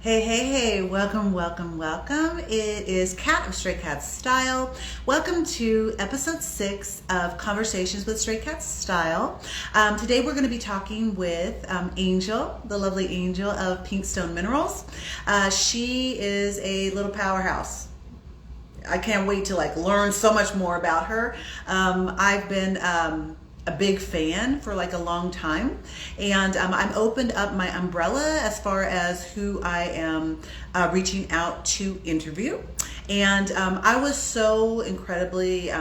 Hey, welcome, welcome, welcome. It is Kat of Stray Cat Style. Welcome to episode 6 of Conversations with Stray Cat Style. Today we're going to be talking with Angel, the lovely Angel of Pinkstone Minerals. She is a little powerhouse. I can't wait to learn so much more about her. I've been a big fan for a long time, and I'm opened up my umbrella as far as who I am reaching out to interview. And I was so incredibly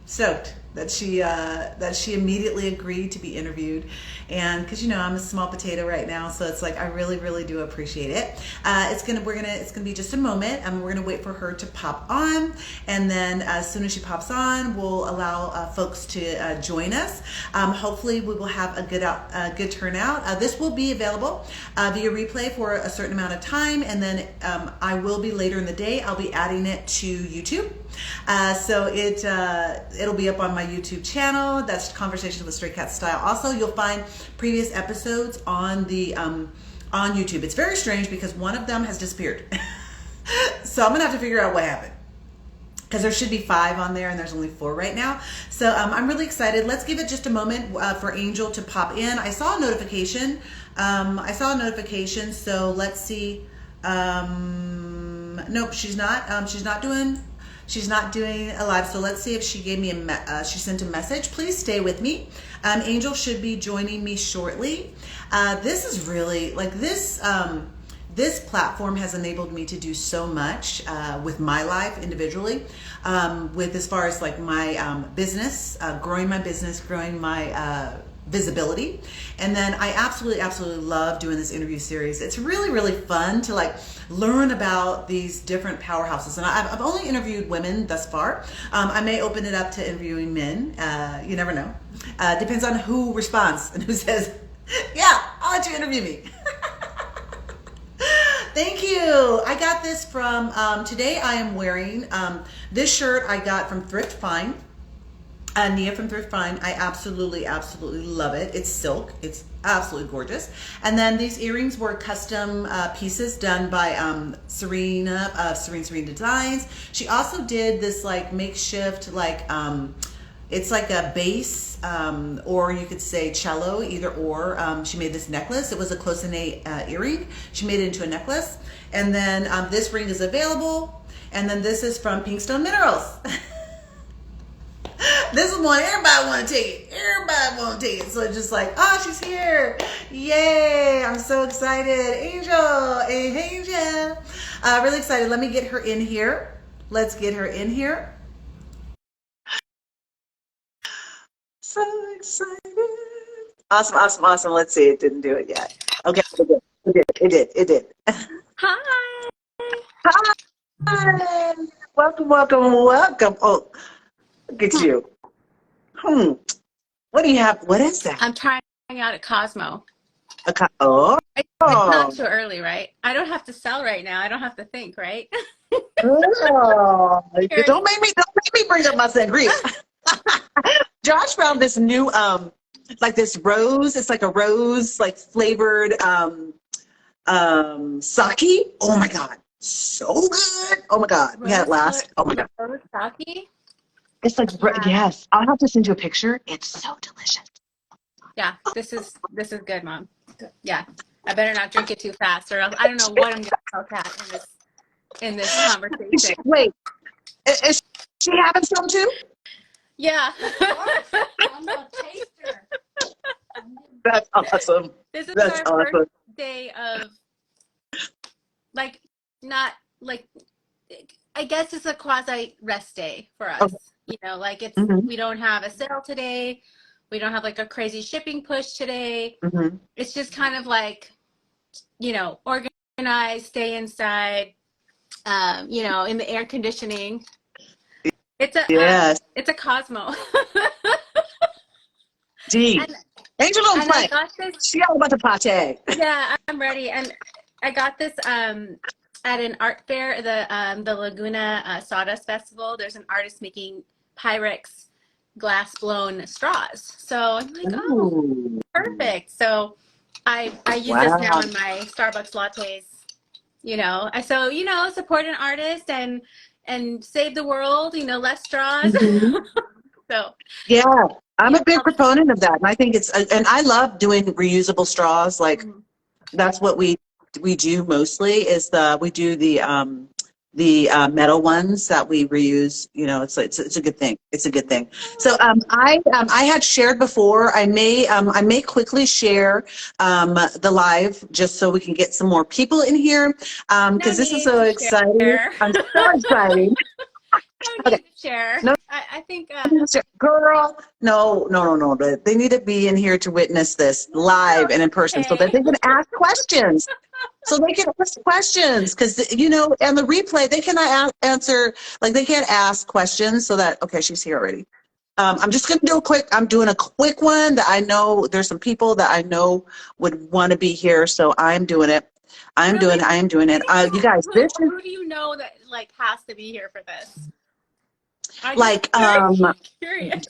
stoked that she immediately agreed to be interviewed, and because I'm a small potato right now, so it's I really do appreciate it. It's gonna be just a moment, and we're gonna wait for her to pop on, and then as soon as she pops on, we'll allow folks to join us. Hopefully we will have a good turnout. This will be available via replay for a certain amount of time, and then I will be later in the day. I'll be adding it to YouTube. So it'll be up on my YouTube channel. That's Conversations with Stray Cat Style. Also, you'll find previous episodes on the on YouTube. It's very strange because one of them has disappeared. So I'm gonna have to figure out what happened, because there should be 5 on there and there's only 4 right now. So I'm really excited. Let's give it just a moment for Angel to pop in. I saw a notification. So let's see. Nope, she's not. She's not doing a live. So let's see if she gave me she sent a message. Please stay with me. Angel should be joining me shortly. This is really this platform has enabled me to do so much with my life individually, with as far as my business, growing my business, growing my visibility. And then I absolutely love doing this interview series. It's really fun to learn about these different powerhouses. And I've only interviewed women thus far. I may open it up to interviewing men. You never know. Depends on who responds and who says, yeah, I'll let you interview me. Thank you. I got this from, today I am wearing, this shirt I got from Thrift Find. Nia from Thrift Find. I absolutely love it. It's silk. It's absolutely gorgeous. And then these earrings were custom pieces done by Serena of Serene Designs. She also did this makeshift it's like a bass or you could say cello, either or. She made this necklace. It was a close-in earring. She made it into a necklace. And then this ring is available. And then this is from Pinkstone Minerals. This is one everybody want to take it. Everybody want to take it. So it's just oh, she's here. Yay. I'm so excited. Angel. Hey, Angel. Really excited. Let me get her in here. Let's get her in here. So excited. Awesome. Let's see. It didn't do it yet. Okay. It did. Hi. Hi. Welcome. Oh, look at you. What do you have? What is that? I'm trying out a Cosmo. Oh. It's not too early, right? I don't have to sell right now. I don't have to think, right? Oh. Don't make me bring up my sangria. Josh found this new this rose. It's like a rose flavored sake. Oh my god. So good. Oh my god. We had it last. Oh my god. Rose sake? It's yes. I'll have to send you a picture. It's so delicious. Yeah, this is good, Mom. Yeah, I better not drink it too fast, or else I don't know what I'm gonna tell Kat in this conversation. Wait, is she having some too? Yeah. I'm a taster. That's awesome. This is That's our awesome. first day of I guess it's a quasi rest day for us. Okay. It's we don't have a sale today. We don't have a crazy shipping push today. Mm-hmm. It's just kind of organize, stay inside, in the air conditioning. It's a Cosmo. Gee, Angel don't play. I got this. She all about the party. Yeah, I'm ready. And I got this at an art fair, the Laguna Sawdust Festival. There's an artist making Pyrex glass blown straws. So I'm Ooh. oh, perfect. So I use this now Wow. in my Starbucks lattes. So support an artist and save the world. Less straws. Mhm. So Yeah, I'm yeah, a big proponent of that, and I think and I love doing reusable straws. Like mhm. that's what we do mostly is we do the metal ones that we reuse. It's a good thing. It's a good thing. So I had shared before. I may quickly share the live just so we can get some more people in here No because this is need so to exciting. share. I'm so excited. No Okay. need to share. No, I think girl, no, no, no, no. They need to be in here to witness this live and in person so that okay. they can ask questions. So they can ask questions because, and the replay, they cannot answer, like they can't ask questions so that, okay, she's here already. I'm just going to I'm doing a quick one that I know there's some people that I know would want to be here. So I'm doing it. I am Really, doing it. You guys, this is who do you know that like has to be here for this? I just like, very curious.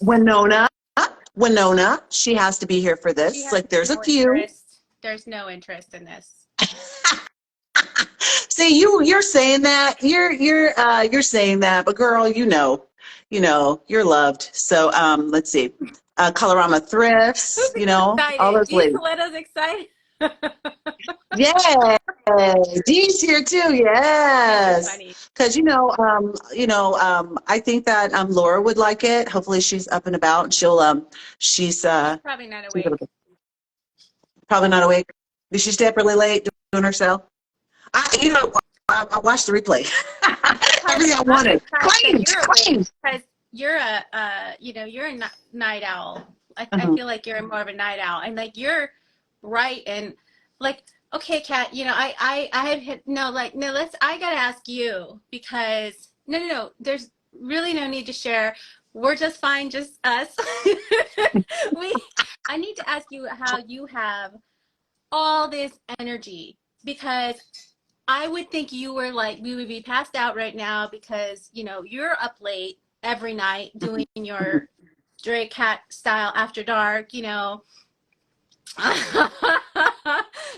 Winona, she has to be here for She this. has Like, there's a no few. interest. There's no interest in this. See, you're saying that. You're saying that, but girl, you're loved. So, let's see. Colorama Thrifts, Who's all excited? those These ladies. Soletas excited? Yeah, Dee's here too. These are Yes, funny. because I think that Laura would like it. Hopefully, she's up and about. She's She's probably not she's awake. probably not awake. Did she stay up really late doing her cell? I watched the replay. Because Everything I I'm wanted. surprised that Claimed, you're awake claimed. because you're you're a night owl. I Mhm. feel like you're more of a night owl, and like you're right and like okay, Kat. I have hit no like no. I gotta ask you because no. There's really no need to share. We're just fine, just us. we. I need to ask you how you have all this energy because I would think you were like, we would be passed out right now because, you're up late every night doing your Stray Cat style after dark. I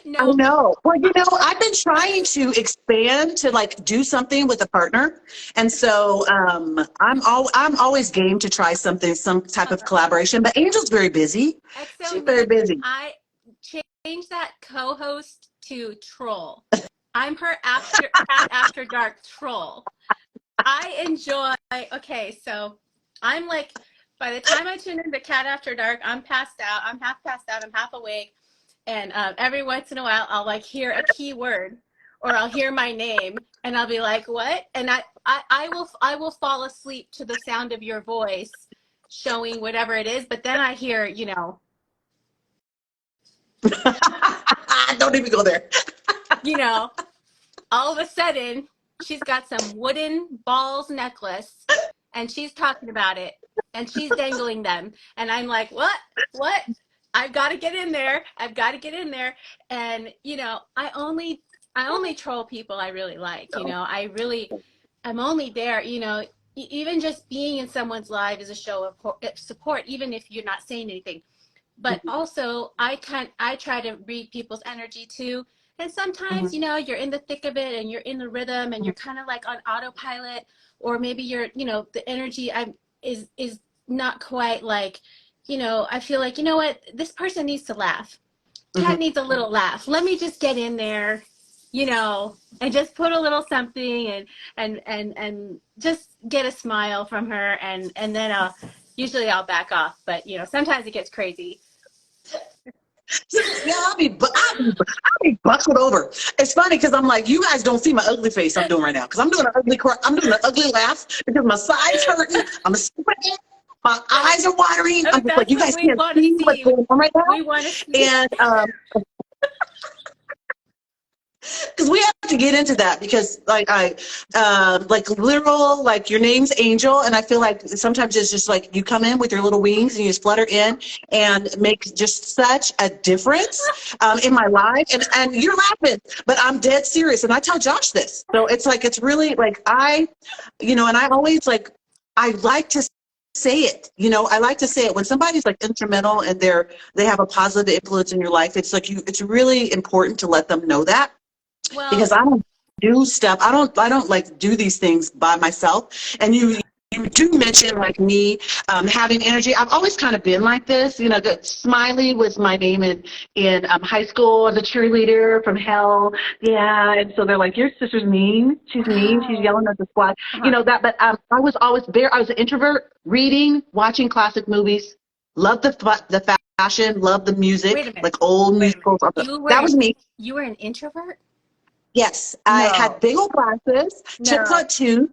No, know. Well, I've been trying to expand to like do something with a partner, and so I'm always game to try something, some type of collaboration. But Angel's very busy. XO She's very needs, busy. I change that co-host to troll. I'm her cat after dark troll. I enjoy, okay, so I'm like, by the time I tune into Cat After Dark, I'm passed out. I'm half passed out. I'm half awake. And every once in a while, I'll like hear a keyword or I'll hear my name and I'll be like, what? And I will fall asleep to the sound of your voice showing whatever it is. But then I hear, Don't even go there. you know, all of a sudden she's got some wooden balls necklace and she's talking about it and she's dangling them and I'm like what I've got to get in there. I've got to get in there. And I only troll people I really like. I'm only there, even just being in someone's life is a show of support, even if you're not saying anything. But also I try to read people's energy too. And sometimes, you're in the thick of it and you're in the rhythm and you're kind of like on autopilot, or maybe the energy is not quite like, I feel like, what, this person needs to laugh. Cat needs a little laugh. Let me just get in there, and just put a little something and just get a smile from her and then I'll back off. But sometimes it gets crazy. Yeah, I'll be buckled over. It's funny because I'm like, you guys don't see my ugly face I'm doing right now because I'm doing an ugly laugh because my side's hurting. I'm sweating. My eyes are watering. Oh, I'm just like, that's you what guys we can't want to see what's see. going on right now. We want to see. And because we have to get into that because like literal, like your name's Angel, and I feel like sometimes it's just like you come in with your little wings and you just flutter in and make just such a difference in my life. And you're laughing, but I'm dead serious, and I tell Josh this. So it's like it's really like and I always like I like to say it. I like to say it when somebody's like instrumental and they have a positive influence in your life. It's like it's really important to let them know that, Well, because I don't do stuff. I don't like do these things by myself. And you do mention like me having energy. I've always kind of been like this. Smiley was my name in high school as a cheerleader from hell. Yeah, and so they're like, your sister's mean. She's mean. She's yelling at the squad. That. But I was always there. I was an introvert, reading, watching classic movies, loved the fashion, loved the wait a music, minute. like old Wait a musicals. minute. That was me. You were an introvert? Yes, I had big old glasses, chipmunk tooth,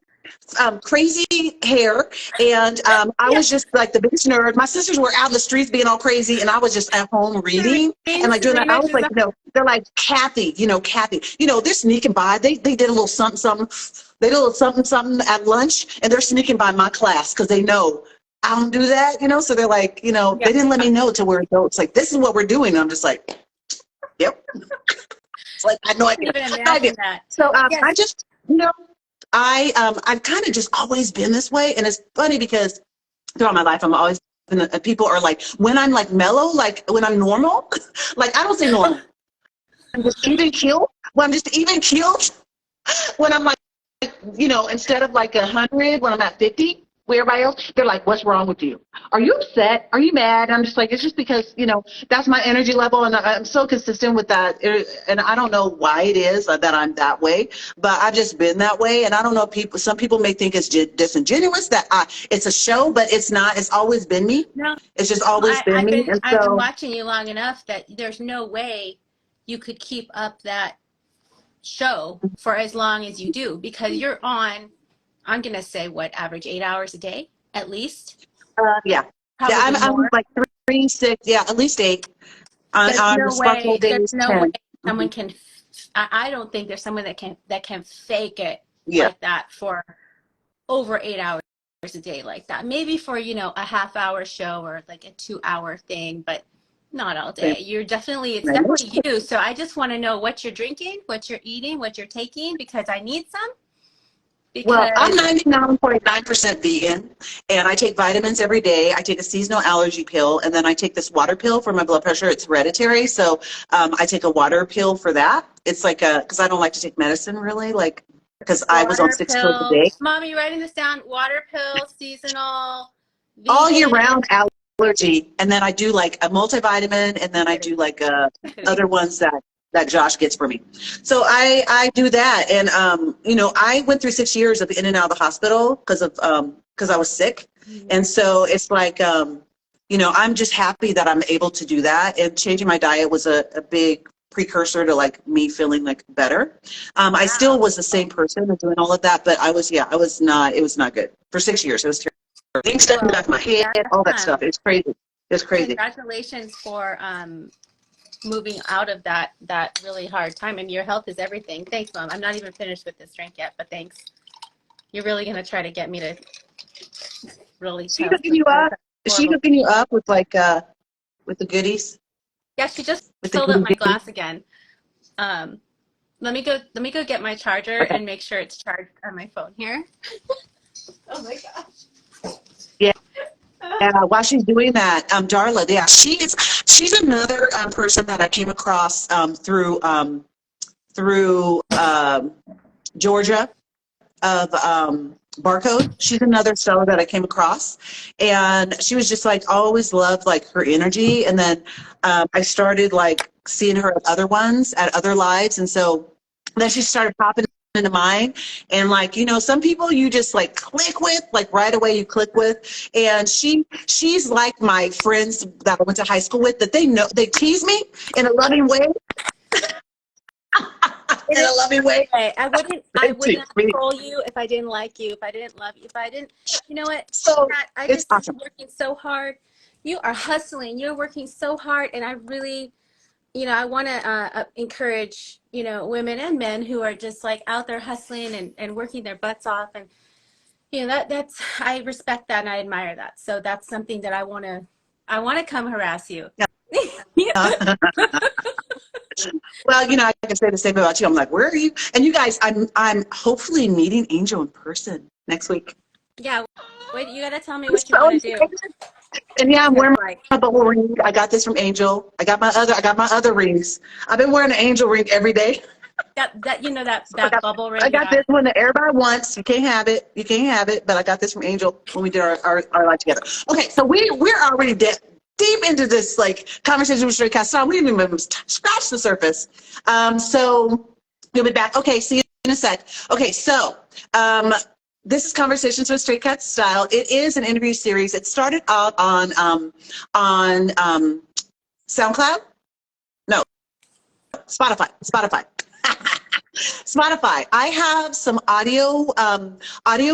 crazy hair, and I was just like the biggest nerd. My sisters were out in the streets being all crazy, and I was just at home reading and like doing that. I was like, they're like, Kathy, Kathy, they're sneaking by. They did a little something, something. They did a little something, something at lunch, and they're sneaking by my class because they know I don't do that, So they're like, they didn't let me know till we're adults. Like, this is what we're doing. I'm just like, yep. It's like, I had no idea. That. So I just, I've kind of just always been this way. And it's funny because throughout my life, I'm always been, people are like, when I'm like mellow, like when I'm normal, like I don't say normal. I'm just even keeled. When I'm just even keeled, when I'm like, instead of like 100, when I'm at 50, where everybody else, they're like, what's wrong with you? Are you upset? Are you mad? I'm just like, it's just because, that's my energy level, and I'm so consistent with that. And I don't know why it is that I'm that way, but I've just been that way. And I don't know, some people may think it's disingenuous that it's a show, but it's not. It's always been me. No, it's just always been me. And I've been watching you long enough that there's no way you could keep up that show for as long as you do, because you're on, I'm going to say average 8 hours a day, at least? Yeah. Probably I'm like 3, 6, at least 8. There's no way someone can, I don't think there's someone that can fake it like that for over 8 hours a day like that. Maybe for, a half-hour show or like a 2-hour thing, but not all day. It's definitely you. So I just want to know what you're drinking, what you're eating, what you're taking, because I need some. Well, I'm 99.9% vegan, and I take vitamins every day. I take a seasonal allergy pill, and then I take this water pill for my blood pressure. It's hereditary, so I take a water pill for that. It's like because I don't like to take medicine really, like because I was on 6 pills a day. Mom, are you writing this down? Water pill, seasonal, vegan. All year round allergy, and then I do like a multivitamin, and then I do like other ones that Josh gets for me. So I do that. And, I went through 6 years of in and out of the hospital because I was sick. Mm-hmm. And so it's like, I'm just happy that I'm able to do that. And changing my diet was a big precursor to like me feeling like better. I still was the same person and doing all of that, but it was not good. For 6 years, it was terrible. Things stuck in the back of my head, all that stuff. It's crazy. It's crazy. Congratulations for, moving out of that really hard time. And your health is everything. Thanks, Mom. I'm not even finished with this drink yet, but thanks. You're really going to try to get me to really Is she hooking you up? Is she hooking you up with like with the goodies? Yeah, she just filled up my glass again. Let me go get my charger and make sure it's charged on my phone here. Oh my gosh. Yeah. While she's doing that, Darla, she's another person that I came across through Georgia of Barcode. She's another seller that I came across, and she was just like always loved like her energy, and then I started like seeing her at other ones at other lives, and so then she started popping into mine, and like some people you just like click with, like right away you click with, and she's like my friends that I went to high school with, that they tease me in a loving way. In a loving way. I wouldn't control you if I didn't like you, if I didn't love you, if I didn't, you know what? So I just awesome. Working so hard. You are hustling. You're working so hard, and I really, I want to encourage, women and men who are just like out there hustling and working their butts off, and that's I respect that and I admire that. So that's something that I want to come harass you. Yeah. Well, I can say the same about you. I'm like, where are you? And you guys, I'm hopefully meeting Angel in person next week. Yeah. Wait, you gotta tell me what you So want to do. and yeah, I'm wearing Like my bubble ring. I got this from Angel. I got my other rings. I've been wearing an Angel ring every day. that you know that So that bubble I ring you got got. this one that everybody wants. You can't have it. You can't have it. But I got this from Angel when we did our life together. Okay, so we're already deep into this like conversation with Straight Cat Style. We didn't even scratch the surface. So you'll be back. Okay, see you in a sec. Okay, so this is Conversations with Straight Cat Style. It is an interview series. It started out on SoundCloud. No, Spotify. Spotify. I have some audio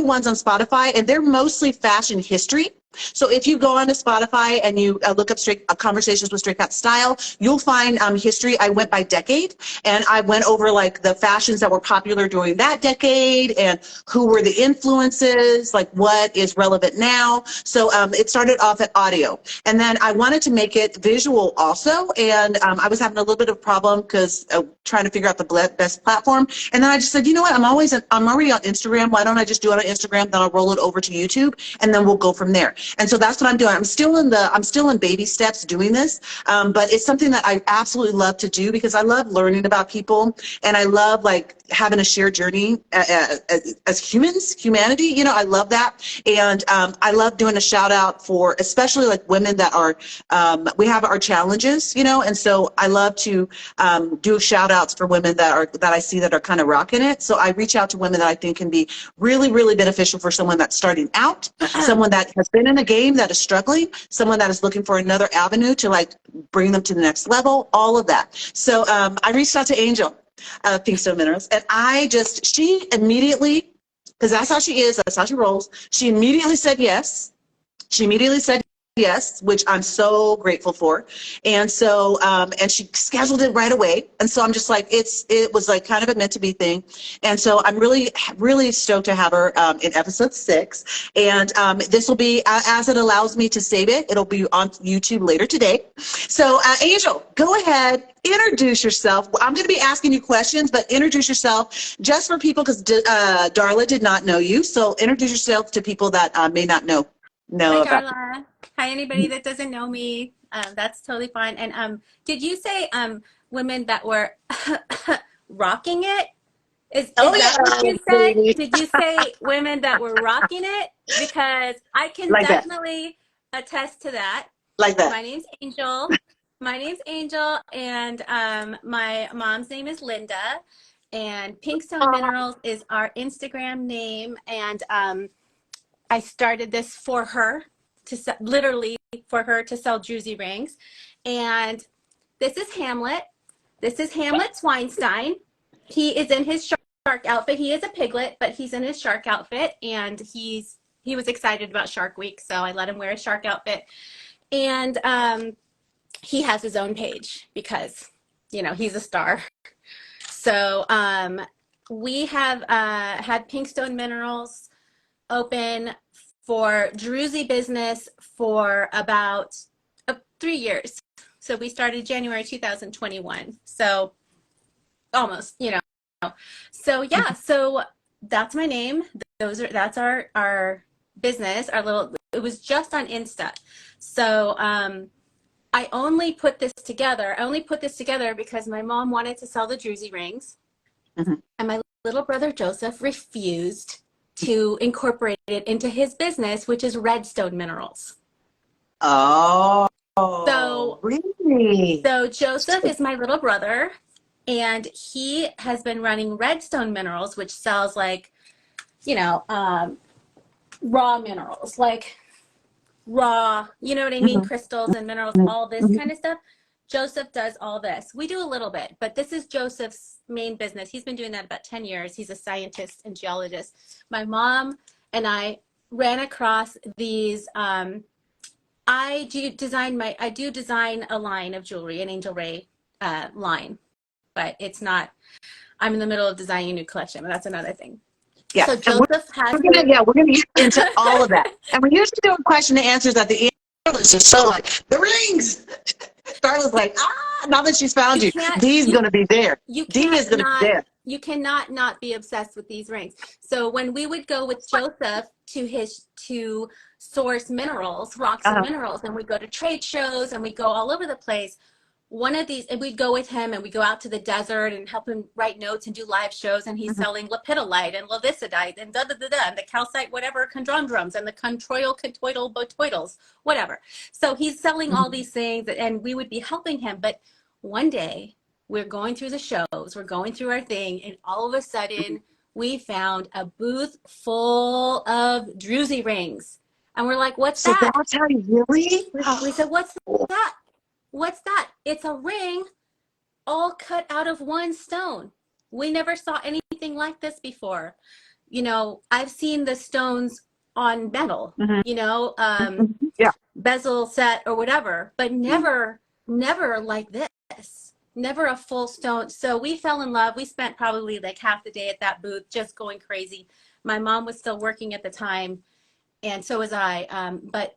ones on Spotify, and they're mostly fashion history. So if you go onto Spotify and you look up Conversations with Straight Cat Style, you'll find history. I went by decade, and I went over like the fashions that were popular during that decade and who were the influences, like what is relevant now. So it started off at audio, and then I wanted to make it visual also, and I was having a little bit of problem because trying to figure out the best platform. And then I just said, you know what, I'm already on Instagram. Why don't I just do it on Instagram? Then I'll roll it over to YouTube, and then we'll go from there. And so that's what I'm doing. I'm still in baby steps doing this, but it's something that I absolutely love to do because I love learning about people, and I love like having a shared journey as humanity. You know, I love that, and I love doing a shout out for especially like women that are we have our challenges, you know, and so I love to do shout outs for women that I see that are kind of rocking it. So I reach out to women that I think can be really, really beneficial for someone that's starting out, someone that has been in a game that is struggling, someone that is looking for another avenue to like bring them to the next level, all of that. So I reached out to Angel of Pinkstone Minerals, and she immediately, because that's how she is, that's how she rolls, she immediately said yes. She immediately said yes, which I'm so grateful for. And so, and she scheduled it right away. And so I'm just like, it was like kind of a meant to be thing. And so I'm really, really stoked to have her in episode 6. And this will be, as it allows me to save it, it'll be on YouTube later today. So Angel, go ahead, introduce yourself. I'm going to be asking you questions, but introduce yourself just for people, because Darla did not know you. So introduce yourself to people that may not know Hi, about you. Darla. Hi, anybody that doesn't know me. That's totally fine. And did you say women that were rocking it? Is Oh that what yeah, you said? Did you say women that were rocking it? Because I can like that, definitely attest to that. like that. My name's Angel. My name's Angel, and my mom's name is Linda. And Pinkstone Minerals is our Instagram name, and I started this for her literally for her to sell DRUZY rings. And this is Hamlet. This is Hamlet Swinestein. He is in his shark outfit. He is a piglet, but he's in his shark outfit, and he was excited about Shark Week, so I let him wear a shark outfit. And he has his own page because, you know, he's a star. So we have had Pinkstone Minerals open for DRUZY business for about 3 years. So we started January 2021. So almost, you know. So yeah, so that's my name. That's our business, our little, it was just on Insta. So I only put this together because my mom wanted to sell the DRUZY rings. Mm-hmm. And my little brother Joseph refused to incorporate it into his business, which is Redstone Minerals. Oh, so really? So Joseph is my little brother, and he has been running Redstone Minerals, which sells like, you know, raw minerals, like raw, you know what I mean, mm-hmm. crystals and minerals, mm-hmm. all this mm-hmm. kind of stuff. Joseph does all this. We do a little bit, but this is Joseph's main business. He's been doing that about 10 years. He's a scientist and geologist. My mom and I ran across these. I do design a line of jewelry, an Angel Ray line, but it's not. I'm in the middle of designing a new collection, but that's another thing. Yeah. So Joseph has. We're gonna get into all of that, and we usually do question and answers at the end. It's just so like the rings. Darla's like, now that she's found you, D's going to be there. D is going to be there. You cannot not be obsessed with these rings. So when we would go with Joseph to source minerals, rocks and Uh-huh. minerals, and we go to trade shows and we go all over the place, one of these, and we'd go with him and we go out to the desert and help him write notes and do live shows, and he's selling lepidolite and levicidite and and the calcite whatever chondrums and the contoidal botoidals, whatever. So he's selling all these things, and we would be helping him. But one day we're going through the shows, we're going through our thing, and all of a sudden we found a booth full of DRUZY rings. And we're like, what's So that? that's how you really? We said, what's that? What's that? It's a ring all cut out of one stone. We never saw anything like this before. You know, I've seen the stones on metal, you know, Yeah. bezel set or whatever, but never like this. Never a full stone. So we fell in love. We spent probably like half the day at that booth just going crazy. My mom was still working at the time, and so was I. But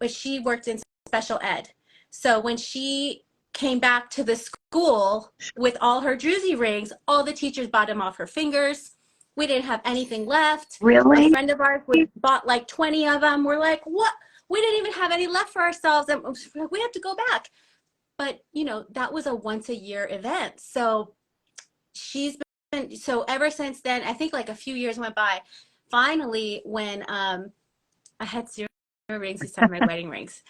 she worked in special ed. So when she came back to the school with all her DRUZY rings, all the teachers bought them off her fingers. We didn't have anything left. Really? A friend of ours bought like 20 of them. We're like, what? We didn't even have any left for ourselves, and we have to go back. But, you know, that was a once a year event. So she's been, so ever since then, I think like a few years went by. Finally, when I had 0 rings beside my wedding rings,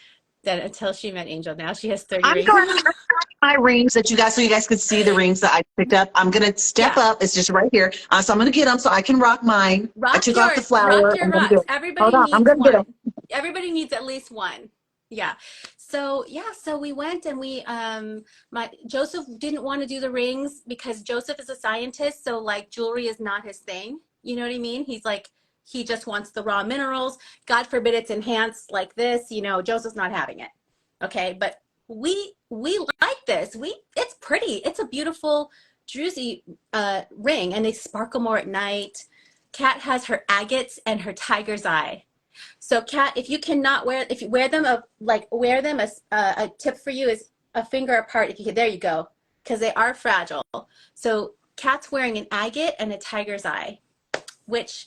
that until she met Angel. Now she has 30 I'm rings. going to my rings that you guys, so you guys could see the rings that I picked up. I'm going to step up. It's just right here. So I'm going to get them so I can rock mine. I Rock took yours. off the flower. Rock your rocks. Everybody Hold on. I'm needs going to get one. them. Everybody needs at least one. Yeah. So yeah, so we went and we my Joseph didn't want to do the rings because Joseph is a scientist, so like jewelry is not his thing. You know what I mean? He's like, he just wants the raw minerals. God forbid it's enhanced like this, you know, Joseph's not having it. Okay, but we like this. It's pretty. It's a beautiful DRUZY ring, and they sparkle more at night. Kat has her agates and her tiger's eye. So Kat, if you wear them, a tip for you is a finger apart. If you could, there you go, because they are fragile. So Kat's wearing an agate and a tiger's eye, which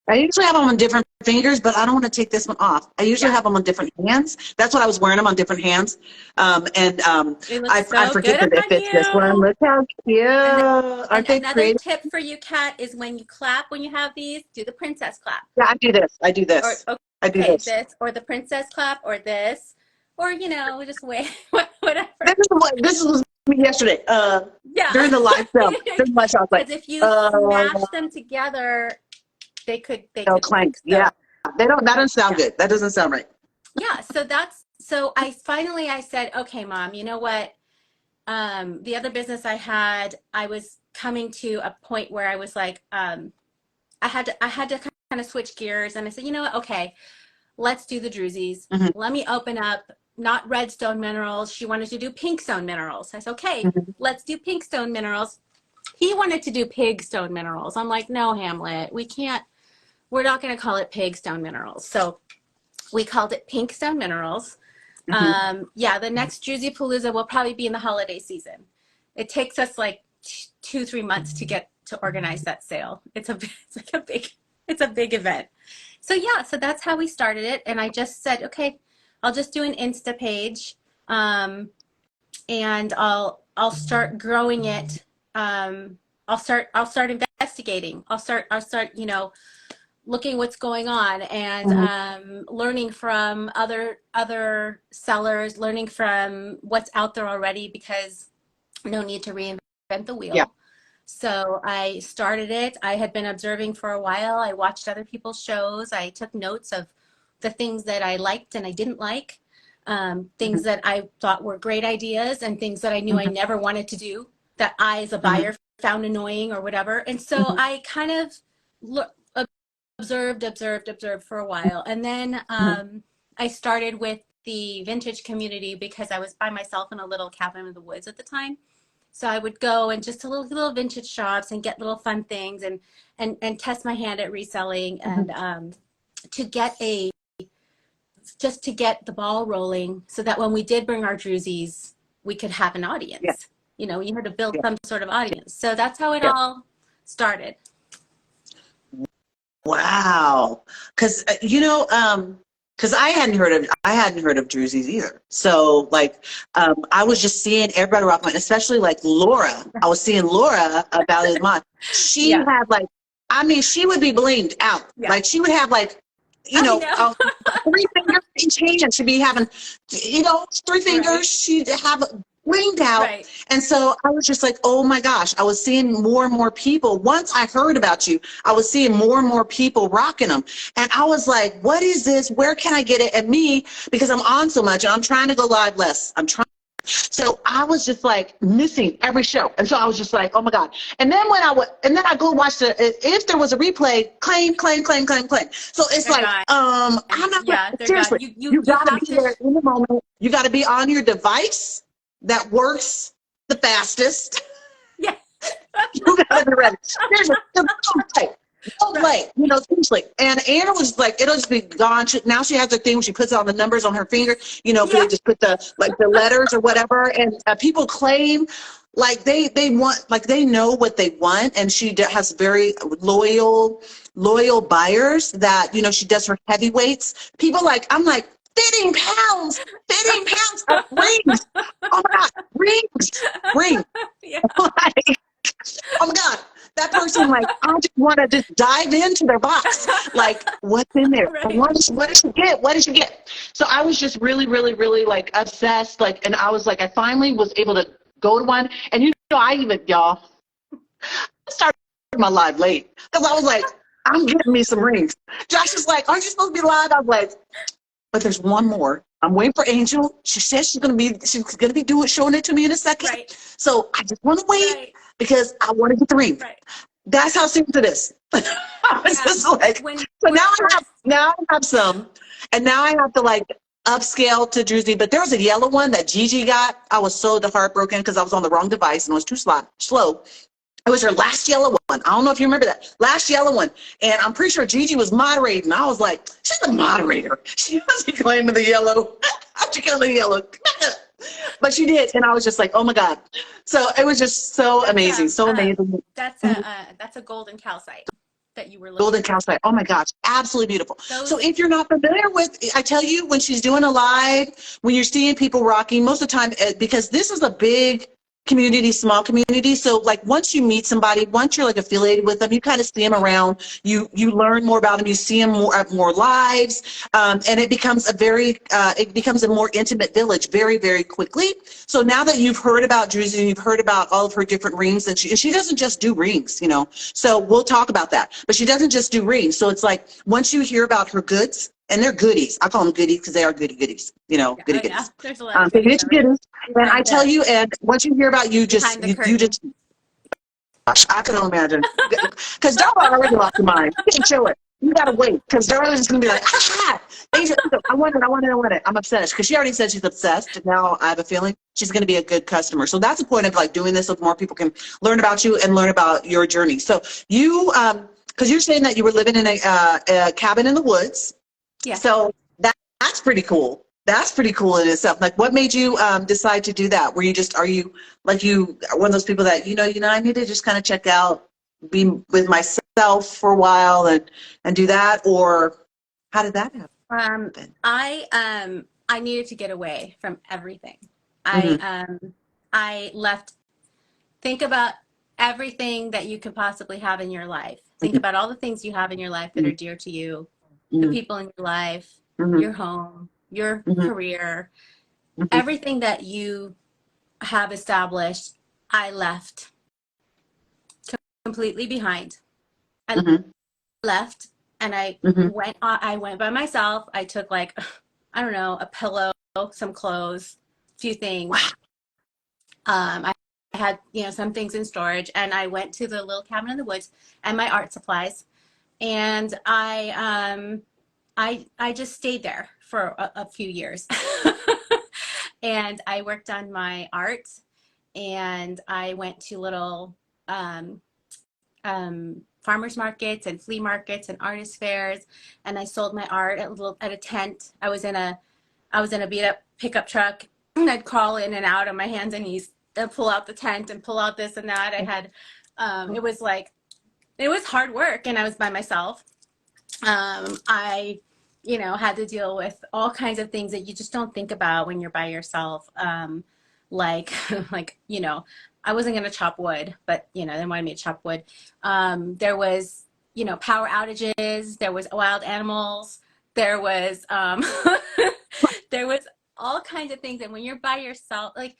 I usually have them on different fingers, but I don't want to take this one off. I usually have them on different hands. That's what I was wearing them on different hands. I forget that it fits this one. Look how cute. Aren't they another pretty? tip for you, Kat, is when you clap, when you have these, do the princess clap. Yeah, I do this. I do this. Or, I do this. Or the princess clap, or this, or, you know, just wait, whatever. This was me yesterday. Yeah. During the live show. During the live show, I was like, because if you smash them together, they'll clank. So, yeah. That doesn't sound good. That doesn't sound right. Yeah. So I said, okay, Mom, you know what? The other business I had, I was coming to a point where I was like, I had to kind of switch gears, and I said, you know what? Okay, let's do the DRUZYs. Let me open up, not red stone minerals. She wanted to do pink stone minerals. I said, okay, let's do pink stone minerals. He wanted to do pig stone minerals. I'm like, no, Hamlet, we're not going to call it pig stone minerals. So we called it pink stone minerals. Yeah, the next DRUZY Palooza will probably be in the holiday season. It takes us like 2-3 months to get to organize that sale. It's a big event. So yeah, so that's how we started it. And I just said, okay, I'll just do an Insta page, and I'll start growing it. I'll start investigating. I'll start, you know, looking what's going on, and learning from other sellers, learning from what's out there already, because no need to reinvent the wheel. Yeah. So I started it. I had been observing for a while. I watched other people's shows. I took notes of the things that I liked and I didn't like, things that I thought were great ideas, and things that I knew I never wanted to do, that I as a buyer found annoying or whatever. And so I kind of observed for a while. And then I started with the vintage community because I was by myself in a little cabin in the woods at the time. So I would go and just to little vintage shops and get little fun things, and test my hand at reselling, and to get the ball rolling, so that when we did bring our DRUZYs, we could have an audience. You know, you had to build some sort of audience. So that's how it all started. Wow. Because because I hadn't heard of DRUZY's either. So like I was just seeing everybody rock mine, especially like Laura. I was seeing Laura about his mom. She Yeah. had like, I mean, she would be blinged out. Yeah. Like she would have like, you I know, know. 3 fingers in each hand. She'd be having, 3 fingers. Right. She'd have blinged out. Right. And so I was just like, oh my gosh, I was seeing more and more people. Once I heard about you, I was seeing more and more people rocking them. And I was like, what is this? Where can I get it? And me, because I'm on so much and I'm trying to go live less. So I was just like missing every show. And so I was just like, oh my God. And then I go watch if there was a replay, claim. So it's They're like, gone. I'm not, Yeah, they're seriously, gone. you You gotta have be to. there in the moment. You gotta be on your device that works the fastest. Yeah. You gotta be ready. Seriously, don't play, seriously. And Anna was like, it'll just be gone. Now she has her thing where she puts all the numbers on her finger, because Yeah. they just put the letters or whatever. And people claim like they want, like they know what they want. And she has very loyal buyers that, she does her heavyweights. People like, I'm like, 15 pounds of rings. Oh my God, rings. Yeah. Like, oh my God, that person, like, I just want to just dive into their box. Like, what's in there? Right. What did you get? What did you get? So I was just really, really, really, like, obsessed. Like, and I was like, I finally was able to go to one. And y'all, I started my live late because I was like, I'm getting me some rings. Josh was like, aren't you supposed to be live? I was like, but there's one more. I'm waiting for Angel. She says she's gonna be showing it to me in a second. Right. So I just want to wait Right. because I want to get the ring. Right. That's how serious it is. I was just like, so now I have some, and now I have to like upscale to DRUZY. But there was a yellow one that Gigi got. I was so heartbroken because I was on the wrong device and it was too slow. It was her last yellow one. I don't know if you remember that. Last yellow one. And I'm pretty sure Gigi was moderating. I was like, she's the moderator. She wasn't claiming the yellow. How'd you claim the yellow? But she did. And I was just like, oh my God. So it was just so amazing. So amazing. That's a golden calcite that you were looking Golden calcite. Oh my gosh. Absolutely beautiful. So if you're not familiar with, I tell you, when she's doing a live, when you're seeing people rocking, most of the time, because this is a big community, small community. So like once you meet somebody, once you're like affiliated with them, you kind of see them around, you learn more about them, you see them more at more lives, and it becomes a more intimate village very, very quickly. So now that you've heard about DRUZY and you've heard about all of her different rings, and she doesn't just do rings, so we'll talk about that, but she doesn't just do rings. So it's like once you hear about her goods, and they're goodies. I call them goodies because they are goodies. Goodies. Yeah. There's a lot of goodies. And I tell you, and once you hear about you just, gosh, I can only imagine. Because Darla already lost her mind. You can't show it. You got to wait. Because Darla's just going to be like, Angel, I want it. I'm obsessed. Because she already said she's obsessed. And now I have a feeling she's going to be a good customer. So that's the point of like doing this so more people can learn about you and learn about your journey. So you, because you're saying that you were living in a cabin in the woods. Yeah. So that's pretty cool. That's pretty cool in itself. Like, what made you decide to do that? Are you one of those people that I need to just kind of check out, be with myself for a while and do that, or how did that happen? I needed to get away from everything. Mm-hmm. I left. Think about everything that you could possibly have in your life. Think Mm-hmm. about all the things you have in your life that are dear to you. Mm-hmm. The people in your life, Mm-hmm. your home, your Mm-hmm. career, Mm-hmm. everything that you have established, I left completely behind. I Mm-hmm. left and I Mm-hmm. went by myself. I took like, I don't know, a pillow, some clothes, a few things. Wow. I had, some things in storage, and I went to the little cabin in the woods and my art supplies. And I just stayed there for a few years. And I worked on my art, and I went to little farmers markets and flea markets and artist fairs, and I sold my art at a tent. I was in a beat up pickup truck, and I'd crawl in and out on my hands and knees and pull out the tent and pull out this and that. I had it was like it was hard work, and I was by myself. I, had to deal with all kinds of things that you just don't think about when you're by yourself. Like, like, I wasn't going to chop wood, but, they wanted me to chop wood. There was, power outages, there was wild animals, there was, there was all kinds of things. And when you're by yourself, like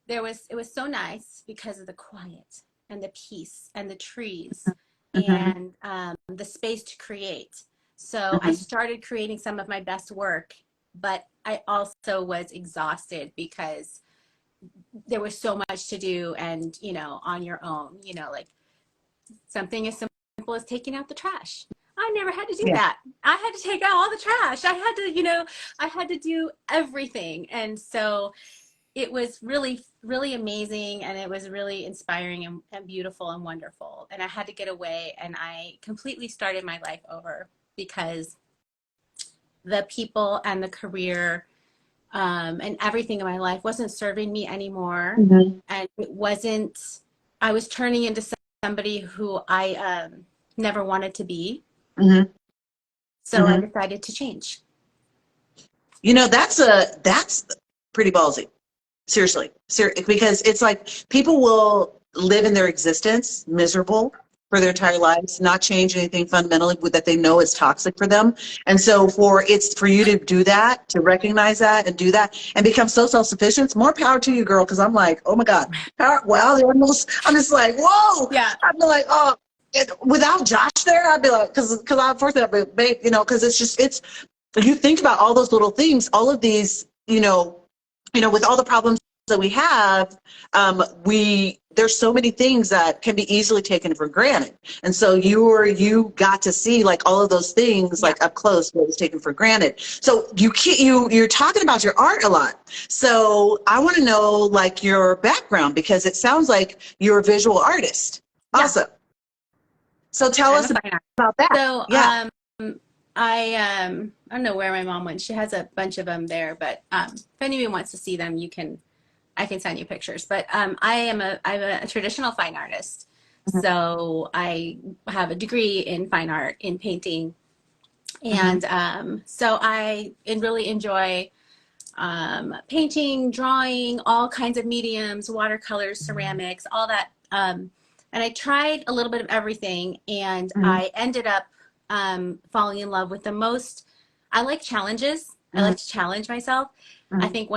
it was so nice because of the quiet and the peace and the trees Mm-hmm. and the space to create. So I Mm-hmm. started creating some of my best work, but I also was exhausted because there was so much to do and, on your own, like something as simple as taking out the trash. I never had to do Yeah. that. I had to take out all the trash. I had to do everything. And so it was really, really amazing, and it was really inspiring and beautiful and wonderful. And I had to get away, and I completely started my life over because the people and the career and everything in my life wasn't serving me anymore. Mm-hmm. And it wasn't, I was turning into somebody who I never wanted to be. Mm-hmm. So I Mm-hmm. decided to change. That's pretty ballsy. Seriously, because it's like people will live in their existence miserable for their entire lives, not change anything fundamentally that they know is toxic for them. And so for you to do that, to recognize that and do that and become so self-sufficient, more power to you, girl. Because I'm like, oh my God, wow, the animals. I'm just like, whoa. Yeah. I'd be like, oh, without Josh there, I'd be like, because I forced that, babe, because it's you think about all those little things, all of these, with all the problems that we have, there's so many things that can be easily taken for granted. And so you got to see like all of those things Yeah. like up close, what was taken for granted. So you're talking about your art a lot. So I want to know like your background because it sounds like you're a visual artist. Yeah. Awesome. So tell I'm a us fine artist. about that. So Yeah. I don't know where my mom went. She has a bunch of them there, but if anyone wants to see them, I can send you pictures. But I'm a traditional fine artist. So I have a degree in fine art, in painting. Mm-hmm. And so really enjoy painting, drawing, all kinds of mediums, watercolors, ceramics, all that. And I tried a little bit of everything, and Mm-hmm. I ended up falling in love with I like challenges. I Mm-hmm. like to challenge myself. I think Mm-hmm.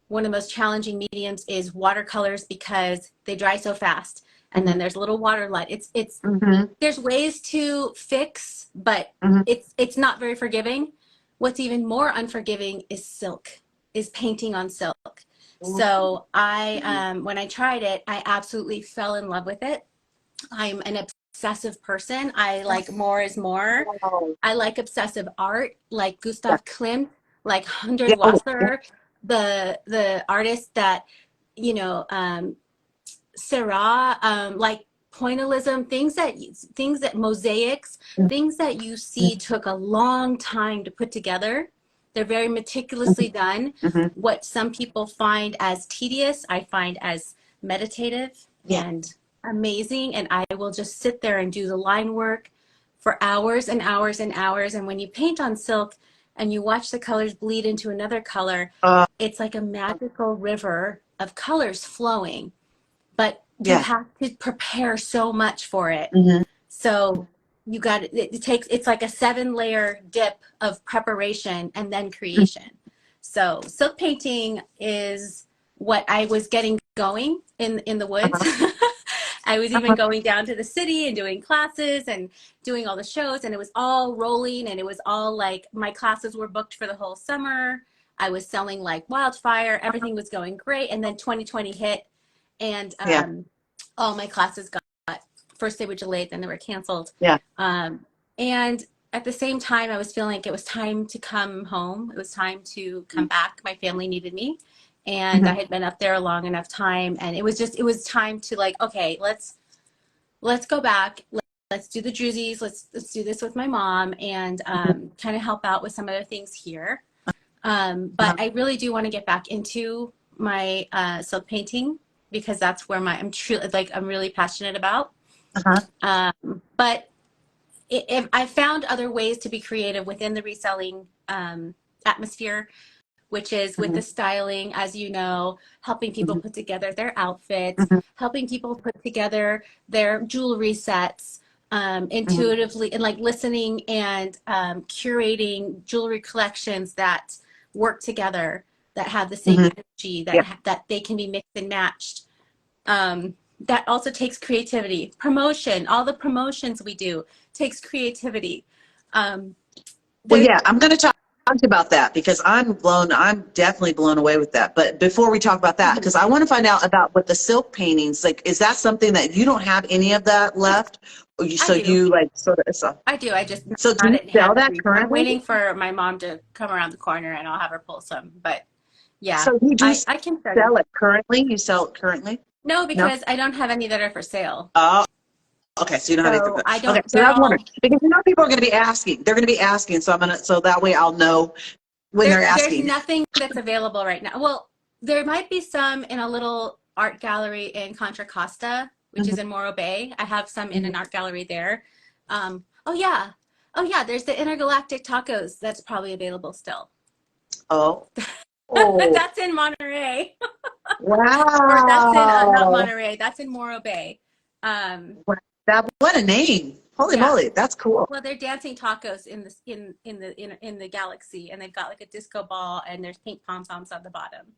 one of the most challenging mediums is watercolors because they dry so fast. And Mm-hmm. then there's a little water light. Mm-hmm. There's ways to fix, but Mm-hmm. it's not very forgiving. What's even more unforgiving is silk, is painting on silk. So when I tried it, I absolutely fell in love with it. I'm an obsessive person. I like more is more. Wow. I like obsessive art, like Yeah. Gustav Klimt, like Hundred Yeah. Oh, yeah. Wasser, the artists that you know Seurat, like pointillism, things that mosaics, things that you see took a long time to put together. They're very meticulously done. Mm-hmm. What some people find as tedious, I find as meditative Yeah. and amazing. And I will just sit there and do the line work for hours and hours and hours. And when you paint on silk and you watch the colors bleed into another color, Uh, it's like a magical river of colors flowing, but you yeah. have to prepare so much for it. Mm-hmm. So it's like a 7-layer dip of preparation and then creation. So silk painting is what I was getting going in the woods. Uh-huh. I was even Uh-huh. going down to the city and doing classes and doing all the shows, and it was all rolling, and it was all like my classes were booked for the whole summer. I was selling like wildfire. Everything was going great. And then 2020 hit, and Yeah. all my classes got first they were delayed, then they were canceled. Yeah. And at the same time, I was feeling like it was time to come home. It was time to come back. My family needed me, and I Mm-hmm. had been up there a long enough time, and it was time to like, okay, let's go back. Let's do the DRUZYs. Let's do this with my mom and kind of help out with some other things here. Uh-huh. But I really do want to get back into my silk painting because that's where I'm truly like I'm really passionate about. Uh-huh. But if I found other ways to be creative within the reselling atmosphere, which is with the Mhm. styling, as you know, helping people Mhm. put together their outfits, Mhm. helping people put together their jewelry sets, Mhm. intuitively, and like listening and curating jewelry collections that work together, that have the same Mhm. energy, Yeah. that they can be mixed and matched. That also takes creativity. Promotion, all the promotions we do takes creativity. Um, Well, there's yeah, I'm going to talk about that because I'm definitely blown away with that. But before we talk about that, because I want to find out about what the silk paintings, like, is that something that you don't have any of that left? Or you, I so do. you like sort of, I do. I just so do not you at sell hand. that I'm currently? waiting for my mom to come around the corner and I'll have her pull some. But yeah, So you do I can show you. sell it currently? You sell it currently? No, No? because I don't have any that are for sale. Oh, okay. So you don't have anything. So I Okay. don't, So they're I was wondering all, because you know people are going to be asking. They're going to be asking. So so that way I'll know when they're there's asking. nothing that's available right now. Well, there might be some in a little art gallery in Contra Costa, which Mhm. is in Morro Bay. I have some in Mhm. an art gallery there. Oh yeah. Oh yeah, there's the Intergalactic Tacos that's probably available still. Oh. Oh. That's in Monterey. Or that's in not Wow. Monterey. That's in Morro Bay. Um, What a name. Holy yeah. moly. That's cool. Well, they're dancing tacos in the galaxy, and they've got like a disco ball, and there's pink pom poms on the bottom.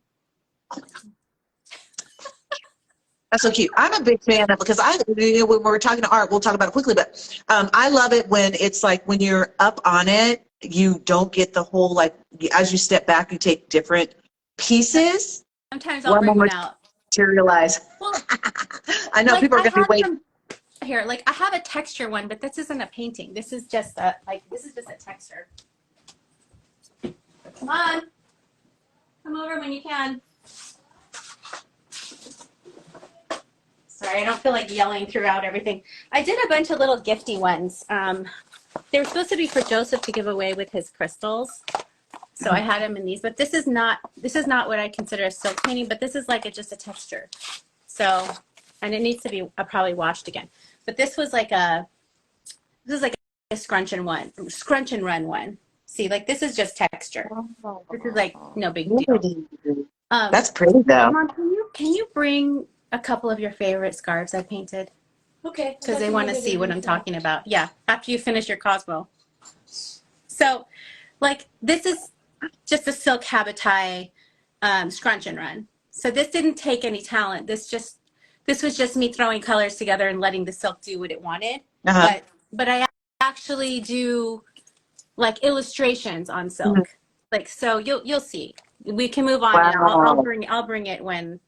That's so cute. I'm a big fan of because when we're talking to art, we'll talk about it quickly, but I love it when it's like when you're up on it, you don't get the whole like as you step back, you take different pieces. Sometimes I'll One bring one more out. materialize. Well, I know like people are I going to be have waiting. some here. Like I have a texture one, but this isn't a painting. This is just a this is just a texture. Come on, come over when you can. Sorry, I don't feel like yelling throughout everything. I did a bunch of little gifty ones. They were supposed to be for Joseph to give away with his crystals. So I had him in these, but this is not what I consider a silk painting, but this is like just a texture. So, and it needs to be probably washed again. But this was like this is like a scrunch and run one. See, like this is just texture. This is like no big deal. Um, That's pretty though. Mom, can you bring a couple of your favorite scarves I painted? Okay. Because they want to see what I'm talking about. Yeah, after you finish your Cosmo. So, like, this is just a silk habit tie scrunch and run. So this didn't take any talent. This was just me throwing colors together and letting the silk do what it wanted. Uh-huh. But I actually do like illustrations on Mhm. silk. Like so you'll see. We can move on and Wow. I'll bring it when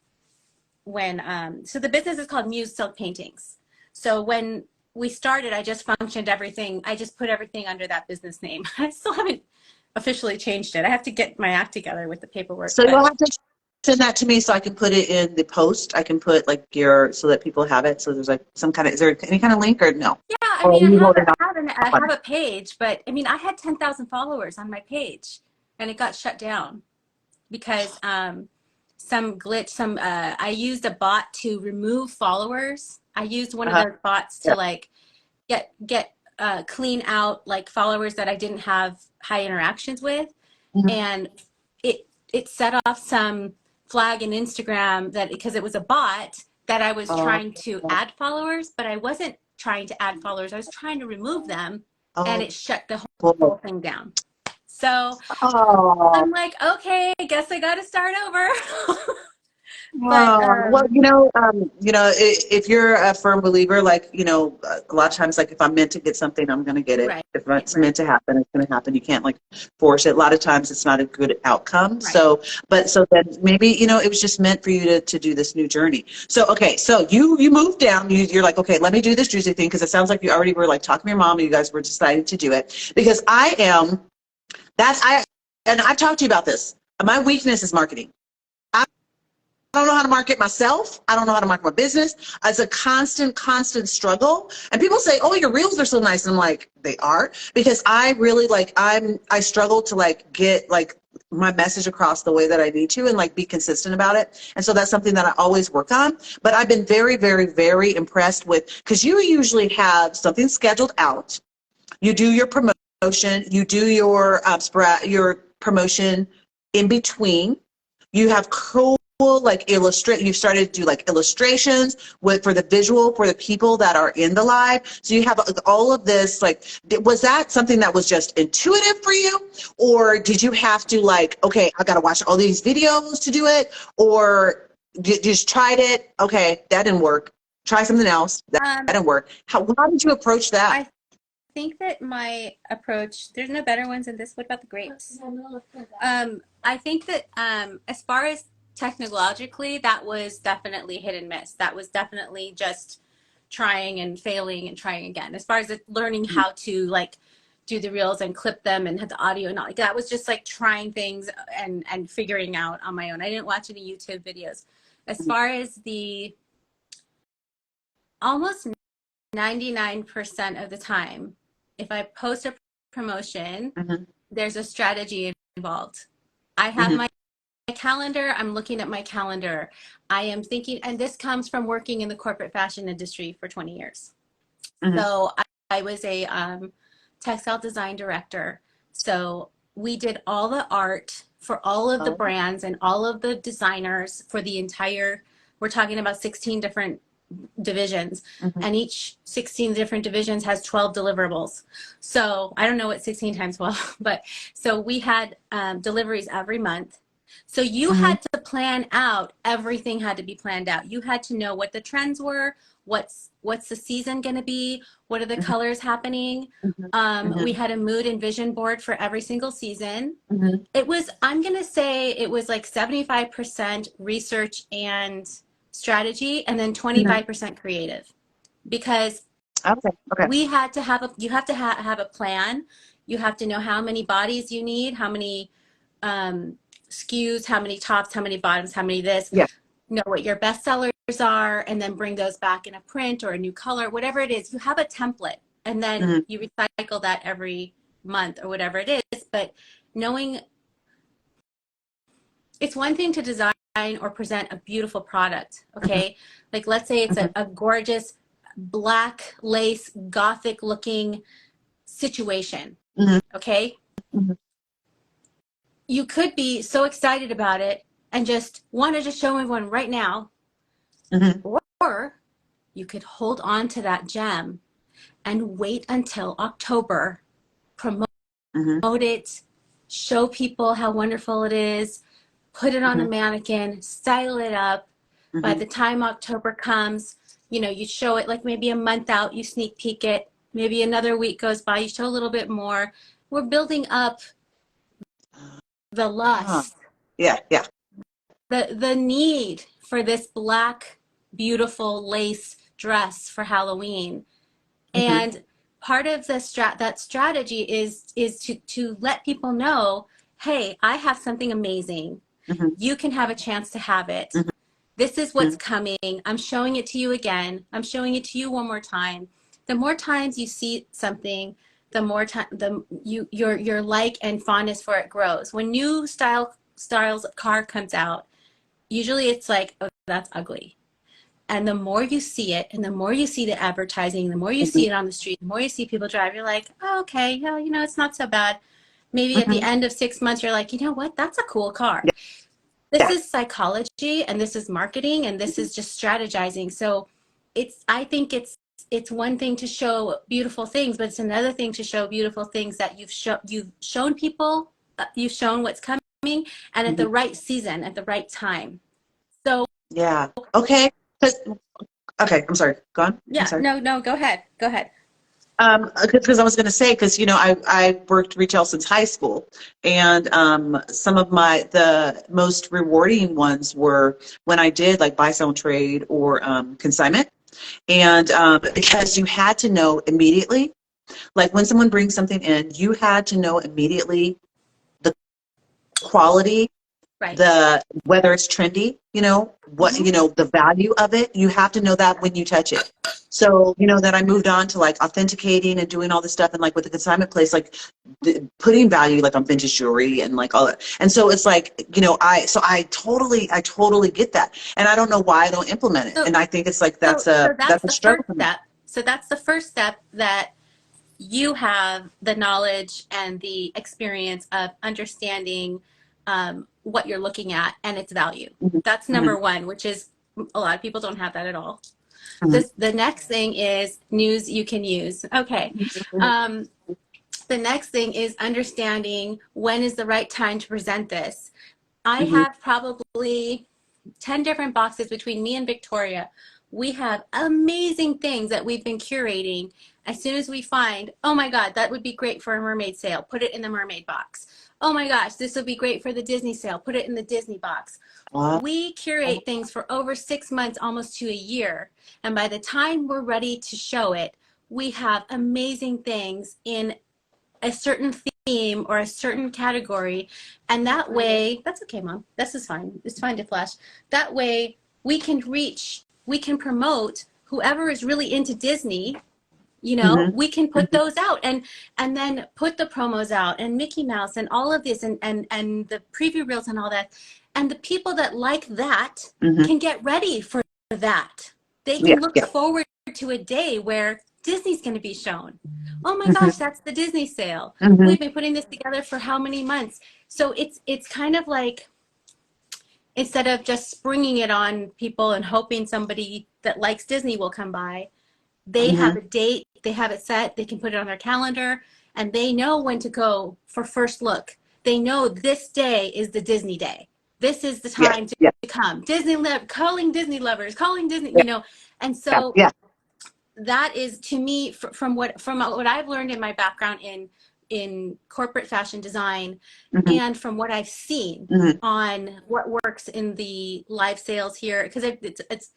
so the business is called Muse Silk Paintings. So when we started, I just functioned everything. I just put everything under that business name. I still haven't officially changed it. I have to get my act together with the paperwork, So but you'll have to send that to me so I can put it in the post. I can put like so that people have it. So there's like some kind of, is there any kind of link or no? yeah, I Or are mean, you holding I on? have a page, but I mean, I had 10,000 followers on my page, and it got shut down because some glitch. I used a bot to remove followers. I used one of Uh-huh. those bots Yeah. to like get clean out like followers that I didn't have high interactions with, Mhm. and it set off some flag in Instagram that because it was a bot that I was Oh, trying to add followers, but I wasn't trying to add followers. I was trying to remove them, and oh, it shut the whole cool. thing down. So Oh, I'm like, okay, I guess I got to start over. but oh, well, if you're a firm believer, like, a lot of times, like, if I'm meant to get something, I'm going to get it. right, If it's right, meant to happen, it's going to happen. You can't, like, force it. A lot of times it's not a good outcome. right. So then maybe, it was just meant for you to do this new journey. So, okay, so you moved down. You're like, okay, let me do this DRUZY thing because it sounds like you already were, like, talking to your mom and you guys were deciding to do it. Because and I've talked to you about this. My weakness is marketing. I don't know how to market myself. I don't know how to market my business. It's a constant struggle. And people say, "Oh, your reels are so nice." And I'm like, "They are," because I really I struggle to get my message across the way that I need to and like be consistent about it. And so that's something that I always work on. But I've been very, very, very impressed with, because you usually have something scheduled out. You do your promotion, you do your promotion in between. You have cool like you've started to do like illustrations for the visual for the people that are in the live. So you have all of this. Like, was that something that was just intuitive for you, or did you have to like, okay, I got to watch all these videos to do it, or you just tried it? Okay, that didn't work. Try something else. That didn't work. How did you approach that? I think that my approach, there's no better ones than this. What about the grapes? I think that as far as technologically, that was definitely hit and miss. That was definitely just trying and failing and trying again. As far as learning how to like do the reels and clip them and have the audio and all, like that was just like trying things and figuring out on my own. I didn't watch any YouTube videos. As far as the almost 99% of the time, if I post a promotion, there's a strategy involved. I have my calendar. I'm looking at my calendar. I am thinking, and this comes from working in the corporate fashion industry for 20 years. So I was a textile design director. So we did all the art for all of the brands and all of the designers for the entire, we're talking about 16 different divisions, and each 16 different divisions has 12 deliverables. So I don't know what 16 times 12, but so we had deliveries every month. So you had to plan out, everything had to be planned out. You had to know what the trends were, what's the season going to be, what are the colors happening. We had a mood and vision board for every single season. It was, I'm going to say it was like 75% research and strategy, and then 25% creative, because we had to have you have to have a plan. You have to know how many bodies you need, how many SKUs, how many tops, how many bottoms, how many this, know what your best sellers are, and then bring those back in a print or a new color, whatever it is. You have a template, and then you recycle that every month or whatever it is. But knowing, it's one thing to design or present a beautiful product, okay? Like let's say it's a gorgeous black lace gothic looking situation, okay? You could be so excited about it and just want to just show everyone right now, or you could hold on to that gem and wait until October, promote it, show people how wonderful it is, put it on a mannequin, style it up. By the time October comes, you know, you show it like maybe a month out, you sneak peek it, maybe another week goes by, you show a little bit more. We're building up the lust, the need for this black, beautiful lace dress for Halloween. And part of the that strategy is to let people know, hey, I have something amazing. You can have a chance to have it. This is what's coming. I'm showing it to you again. I'm showing it to you one more time. The more times you see something, the more time your like and fondness for it grows. When new styles car comes out, usually it's like, oh, that's ugly. And the more you see it, and the more you see the advertising, the more you see it on the street, the more you see people drive, you're like, oh, okay, yeah, you know, it's not so bad. Maybe at the end of 6 months, you're like, you know what, that's a cool car. This is psychology, and this is marketing, and this is just strategizing. So I think it's one thing to show beautiful things, but it's another thing to show beautiful things that you've shown people, you've shown what's coming, and at the right season, at the right time. So okay, I'm sorry, go on. No, go ahead. Because I was going to say, because, you know, I worked retail since high school, and some of the most rewarding ones were when I did like buy, sell, and trade or consignment. And because you had to know immediately, like when someone brings something in, you had to know immediately the quality Right. whether it's trendy, what, the value of it, you have to know that when you touch it. So, then I moved on to like authenticating and doing all this stuff. And like with the consignment place, like putting value like on vintage jewelry and like all that. And so it's like, I totally get that. And I don't know why I don't implement it. So, And I think it's like, so that's that's a the struggle first for me. step. So that's the first step, that you have the knowledge and the experience of understanding what you're looking at and its value. Mhm. That's Mhm. number one, which is a lot of people don't have that at all. Mhm. The next thing is news you can use. Okay. Um, the next thing is understanding when is the right time to present this. I Mhm. have probably 10 different boxes between me and Victoria. We have amazing things that we've been curating. As soon as we find, oh my God, that would be great for a mermaid sale, put it in the mermaid box. Oh my gosh, this would be great for the Disney sale, put it in the Disney box. Wow. We curate things for over 6 months, almost to a year. And by the time we're ready to show it, we have amazing things in a certain theme or a certain category. And that way, that's okay, Mom. This is fine. It's fine to flash. That way, we can promote whoever is really into Disney. Mhm. We can put those out and then put the promos out and Mickey Mouse and all of this and the preview reels and all that. And the people that like that Mhm. can get ready for that. They Yeah. can look Yeah. forward to a day where Disney's going to be shown. Oh my Mhm. gosh, that's the Disney sale. Mhm. We've been putting this together for how many months? So it's kind of like, instead of just springing it on people and hoping somebody that likes Disney will come by, they have Mhm. a date, they have it set, they can put it on their calendar, and they know when to go for first look. They know this day is the Disney day. This is the Yeah. time to Yeah. come. Calling Disney lovers, calling Disney, Yeah. And Yeah. so Yeah. that is, to me, from what I've learned in my background in corporate fashion design, Mhm. and from what I've seen Mhm. on what works in the live sales here, because it's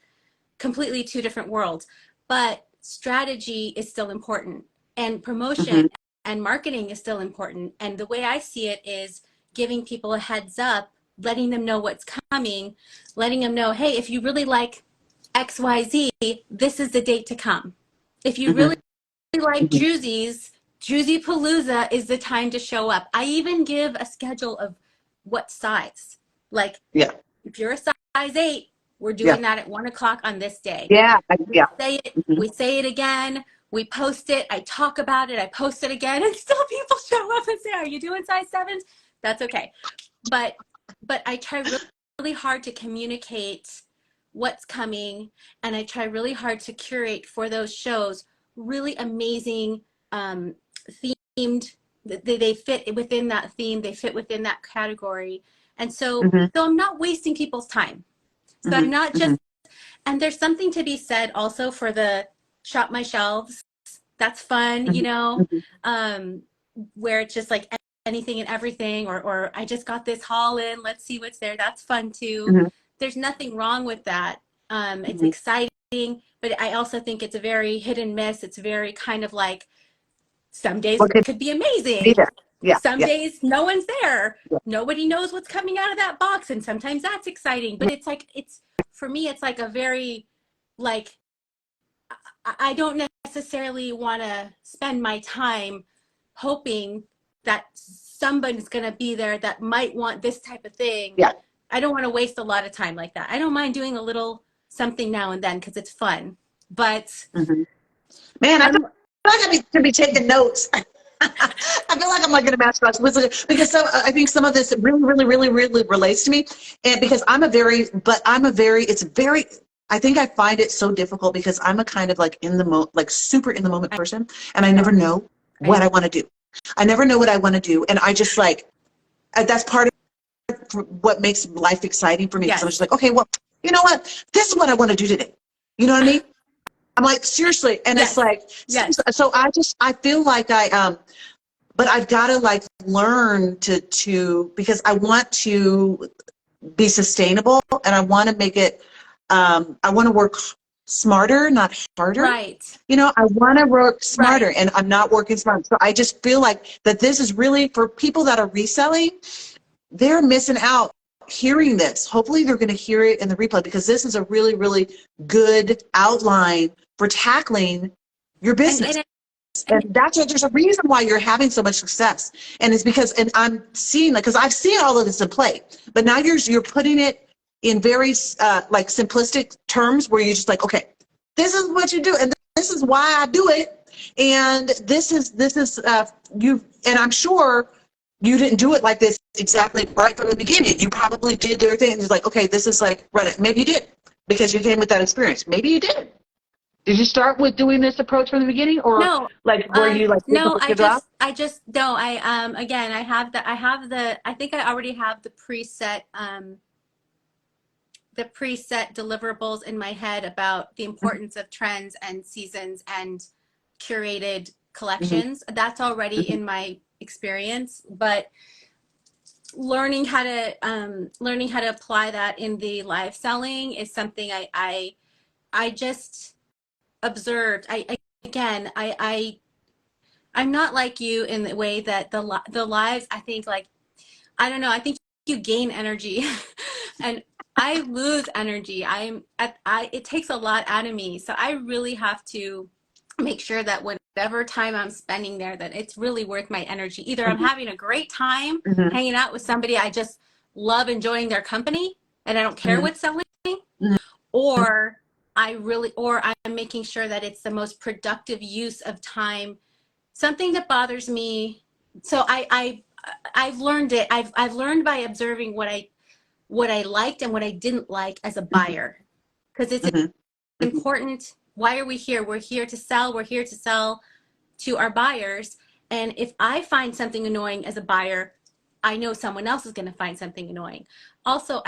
completely two different worlds, but strategy is still important, and promotion Mhm. and marketing is still important. And the way I see it is giving people a heads up, letting them know what's coming, letting them know, hey, if you really like XYZ, this is the date to come. If you really Mhm. like Mhm. Druzy Palooza is the time to show up. I even give a schedule of what size. Like, Yeah. if you're a size 8, we're Yeah. doing that at 1 o'clock on this day. Yeah. Yeah. Mhm. We say it again, we post it, I talk about it, I post it again, and still people show up and say, are you doing size 7s? That's okay. But I try really, really hard to communicate what's coming, and I try really hard to curate for those shows really amazing um, themed. They fit within that theme. They fit within that category, and so Mhm. I'm not wasting people's time. So I'm Mhm. not just. Mhm. And there's something to be said also for the shop my shelves. That's fun, Mhm. Mhm. um, where it's just like anything and everything, or I just got this haul in, let's see what's there. That's fun too. Mhm. There's nothing wrong with that. It's Mhm. exciting, but I also think it's a very hit and miss. It's very kind of like, some days What could could be be amazing. there? Yeah. Some Yeah. days no one's there. Yeah. Nobody knows what's coming out of that box. And sometimes that's exciting. But it's like, for me, it's like a very, like, I don't necessarily want to spend my time hoping that somebody's going to be there that might want this type of thing. Yeah. I don't want to waste a lot of time like that. I don't mind doing a little something now and then because it's fun. But Mhm. Man, I feel I'm like I should be taking notes. I feel like I'm like in a master class because I think some of this really, really, really, really relates to me, and because it's very. I think I find it so difficult because I'm a kind of like like super in the moment I person, and I never know. know I what I know. want to do. I never know what I want to do, and I just like that's part of what makes life exciting for me because I'm just Yes. like, okay, well, you know what? This is what I want to do today. You know what I mean? I'm like, seriously. And it's Yes. like, Yes. so I feel like but I've got to like learn because I want to be sustainable and I want to make it, I want to work smarter, not harder. Right. I want to work Right. smarter and I'm not working smart. So I just feel like that this is really for people that are reselling, they're missing out hearing this. Hopefully they're going to hear it in the replay, because this is a really, really good outline for tackling your business. And that's what, there's a reason why you're having so much success. And it's because, and I'm seeing that, because I've seen all of this in play, but now you're putting it in very like simplistic terms, where you're just like, okay, this is what you do, and this is why I do it. And this is you, and I'm sure you didn't do it like this exactly right from the beginning. You probably did their thing. It's like, okay, this is like, right. Maybe you did, because you came with that experience. Maybe you did. Did you start with doing this approach from the beginning, or No, like were you like no, I again, I think I already have the preset deliverables in my head about the importance of trends and seasons and curated collections. That's already in my experience, but learning how to apply that in the live selling is something I just observed. I'm not like you in the way that the lives, I think, like, I don't know, I think you gain energy and I lose energy. It takes a lot out of me. So I really have to make sure that whatever time I'm spending there, that it's really worth my energy. Either I'm having a great time hanging out with somebody I just love enjoying their company and I don't care what's selling, or I'm making sure that it's the most productive use of time. Something that bothers me, so I've learned it. I've learned by observing what I liked and what I didn't like as a buyer, because it's important. Why are we here? We're here to sell. We're here to sell to our buyers. And if I find something annoying as a buyer, I know someone else is going to find something annoying. Also,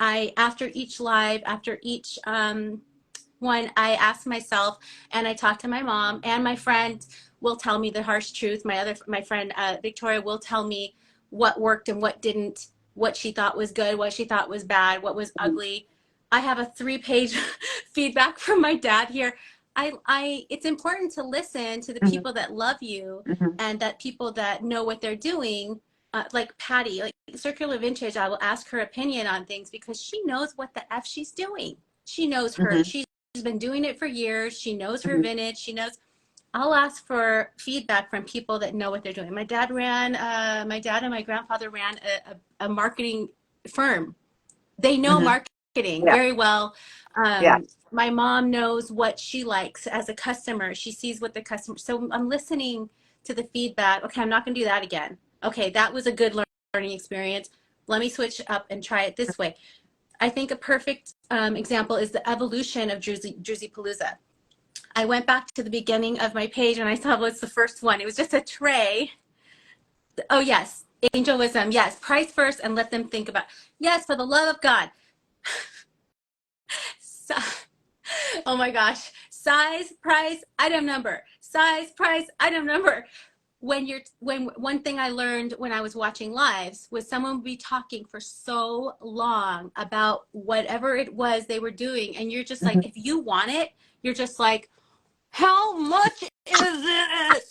I after each live, after each one, I ask myself, and I talk to my mom, and my friend will tell me the harsh truth. My friend Victoria will tell me what worked and what didn't, what she thought was good, what she thought was bad, what was ugly. I have a 3-page feedback from my dad here. It's important to listen to the people that love you and that people that know what they're doing. Like Patty, like Circular Vintage, I will ask her opinion on things because she knows what the F she's doing. She knows she's been doing it for years. She knows her vintage. She knows. I'll ask for feedback from people that know what they're doing. My dad and my grandfather ran a marketing firm. They know marketing very well. My mom knows what she likes as a customer. She sees what the customer, so I'm listening to the feedback. Okay, I'm not going to do that again. Okay, that was a good learning experience. Let me switch up and try it this way. I think a perfect example is the evolution of DRUZY Palooza. I went back to the beginning of my page and I saw what's the first one. It was just a tray. Oh yes, angel wisdom. Yes, price first and let them think about. Yes, for the love of God. So, oh my gosh, size, price, item number. Size, price, item number. When one thing I learned when I was watching lives was someone would be talking for so long about whatever it was they were doing, and you're just like, if you want it, you're just like, how much is it?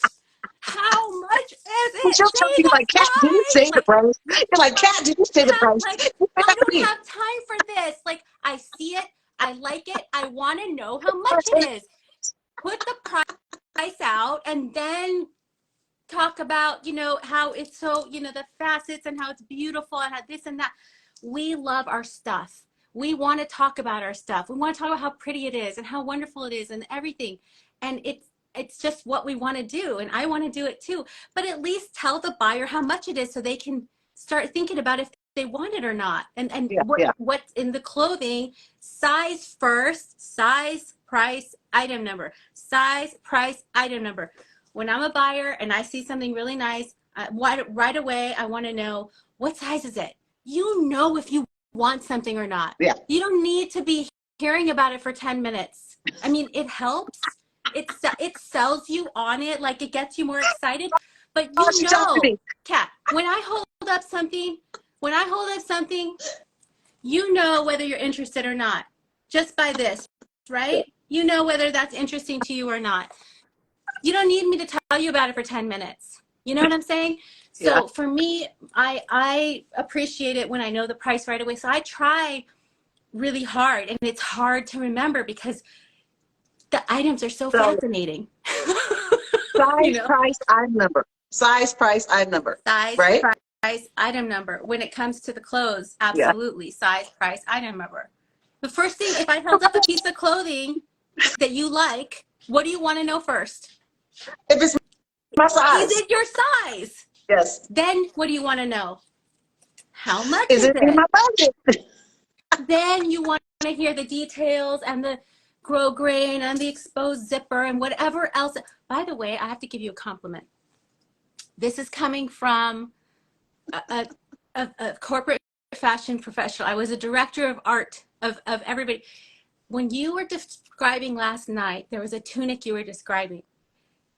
How much is it? You're like, Cat, did you say the price? You're like, Cat, did you say the price? Like, I don't have time for this. Like, I see it, I like it, I want to know how much it is. Put the price out, and then talk about, how it's so, the facets and how it's beautiful and how this and that. We love our stuff. We want to talk about our stuff. We want to talk about how pretty it is and how wonderful it is and everything. And it's just what we want to do. And I want to do it too. But at least tell the buyer how much it is so they can start thinking about if they want it or not. And what's in the clothing, size first, size, price, item number. Size, price, item number. When I'm a buyer and I see something really nice, right away, I want to know, what size is it? You know if you want something or not. Yeah. You don't need to be hearing about it for 10 minutes. I mean, it helps. It sells you on it, like it gets you more excited. But Kat, when I hold up something, you know whether you're interested or not. Just by this, right? You know whether that's interesting to you or not. You don't need me to tell you about it for 10 minutes. You know what I'm saying? Yeah. So for me, I appreciate it when I know the price right away. So I try really hard, and it's hard to remember because the items are so So fascinating. You size, know, price, item number. Size, price, item number. size, Right? price, item number. When it comes to the clothes, Yeah. absolutely size, price, item number. The first thing, if I held up a piece of clothing that you like, what do you want to know first? If it's my Is size. it your size? Yes. Then what do you want to know? How much Is is it in it? my budget? Then you want to hear the details and the grow grain and the exposed zipper and whatever else. By the way, I have to give you a compliment. This is coming from a corporate fashion professional. I was a director of art of everybody. When you were describing last night, there was a tunic you were describing.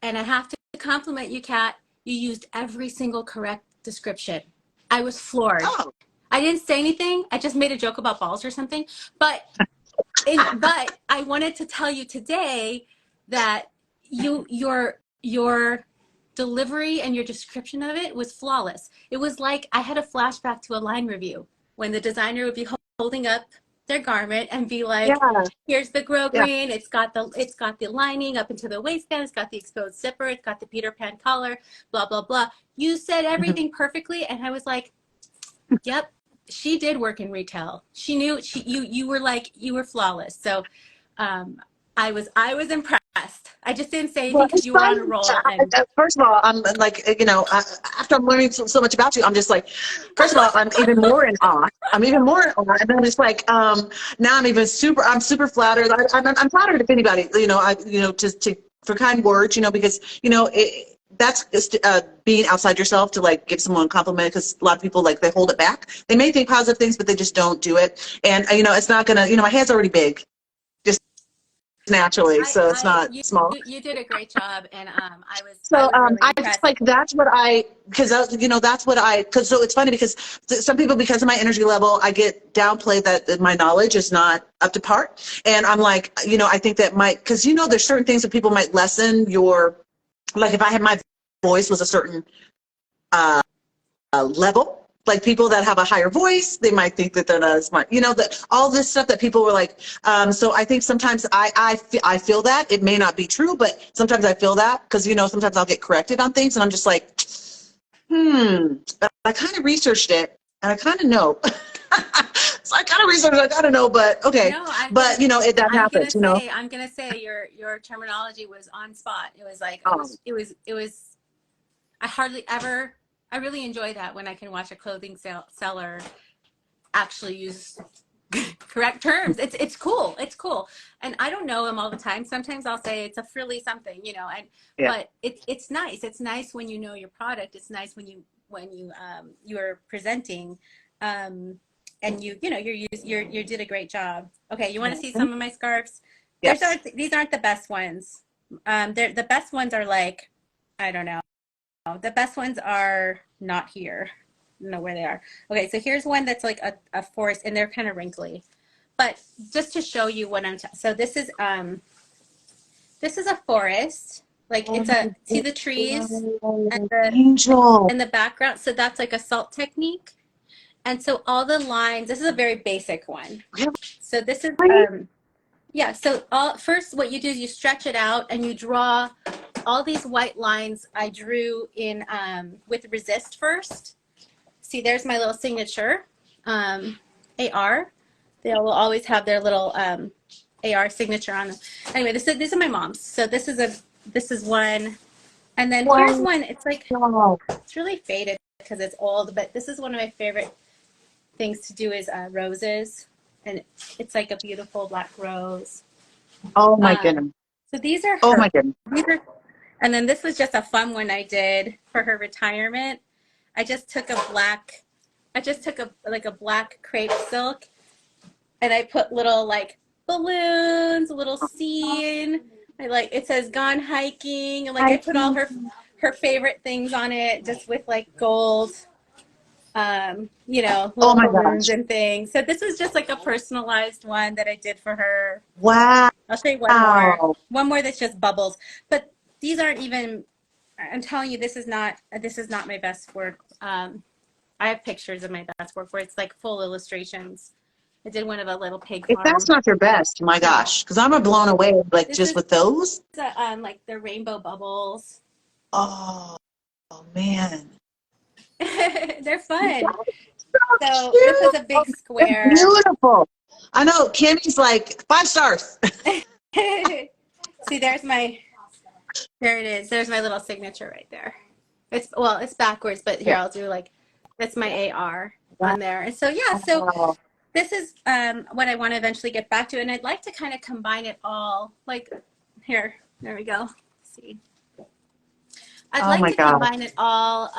And I have to compliment you, Kat. You used every single correct description. I was floored. Oh. I didn't say anything. I just made a joke about balls or something. But I wanted to tell you today that your delivery and your description of it was flawless. It was like I had a flashback to a line review when the designer would be holding up their garment and be like, Yeah. here's the grow Yeah. green, it's got the lining up into the waistband, it's got the exposed zipper, it's got the Peter Pan collar, blah blah blah. You said everything perfectly, and I was like, yep, she did work in retail. She knew you were flawless. So I was impressed. I just didn't say anything Well, because it's you were on funny. a roll. And First of all, I'm like, after I'm learning so much about you, I'm just like, first of all, I'm even more in awe. I'm even more in awe. And then I'm just like, now I'm super flattered. I'm flattered if anybody, for kind words, because, that's just being outside yourself to like give someone a compliment, because a lot of people like they hold it back. They may think positive things, but they just don't do it. And it's not gonna. My head's already big, just naturally, so it's not small. you did a great job, and I So was really I just impressed. like because so it's funny because some people, because of my energy level, I get downplayed that my knowledge is not up to par, and I'm like, I think that might, because there's certain things that people might lessen your, like if I had my voice was a certain level. Like people that have a higher voice, they might think that they're not as smart. That all this stuff that people were like. So I think sometimes I feel that it may not be true, but sometimes I feel that because sometimes I'll get corrected on things, and I'm just like, But I kind of researched it, and I kind of know. So I kind of researched. I kind of know, but okay. No, But that happens. I'm gonna say your terminology was on spot. It was like Um, it was. I really enjoy that when I can watch a clothing seller actually use correct terms. It's cool. It's cool. And I don't know them all the time. Sometimes I'll say it's a frilly something, and yeah. but it's nice. It's nice when you know your product. It's nice when you're presenting, and you did a great job. Okay, you want to see some of my scarves? Yes. These aren't the best ones. The best ones are like, I don't know. The best ones are not here. I don't know where they are. Okay, so here's one that's like a forest, and they're kind of wrinkly. But just to show you what so this is a forest. Like see the trees and Angel. the background. So that's like a salt technique. And so all the lines. This is a very basic one. So this is yeah. So first, what you do is you stretch it out and you draw all these white lines. I drew in with resist first. See, there's my little signature, AR. They will always have their little AR signature on them. Anyway, these are my mom's. So this is one, and then here's one. It's like it's really faded because it's old, but this is one of my favorite things to do is roses, and it's like a beautiful black rose. Oh my goodness. So these are her. Oh my goodness. And then this was just a fun one I did for her retirement. I just took a black crepe silk, and I put little like balloons, a little scene. It says gone hiking, and like I put all her favorite things on it, just with like gold, little balloons and things. So this was just like a personalized one that I did for her. Wow. I'll show you one more that's just bubbles. But these aren't even I'm telling you, this is not my best work. I have pictures of my best work where it's like full illustrations. I did one of a little pig If farm. that's not your best, my gosh, because I'm blown away like This just is with those. like the rainbow bubbles. Oh, man. They're fun. That's so So this is cute. a Oh, big it's square. beautiful. I know Kimmy's like 5 stars. See, there it is. There's my little signature right there. It's backwards, but here Yeah. I'll do like, that's my AR on there. And so, yeah, so Wow. this is what I want to eventually get back to. And I'd like to kind of combine it all. Like, here, there we go. See, I'd Oh like my to God. combine it all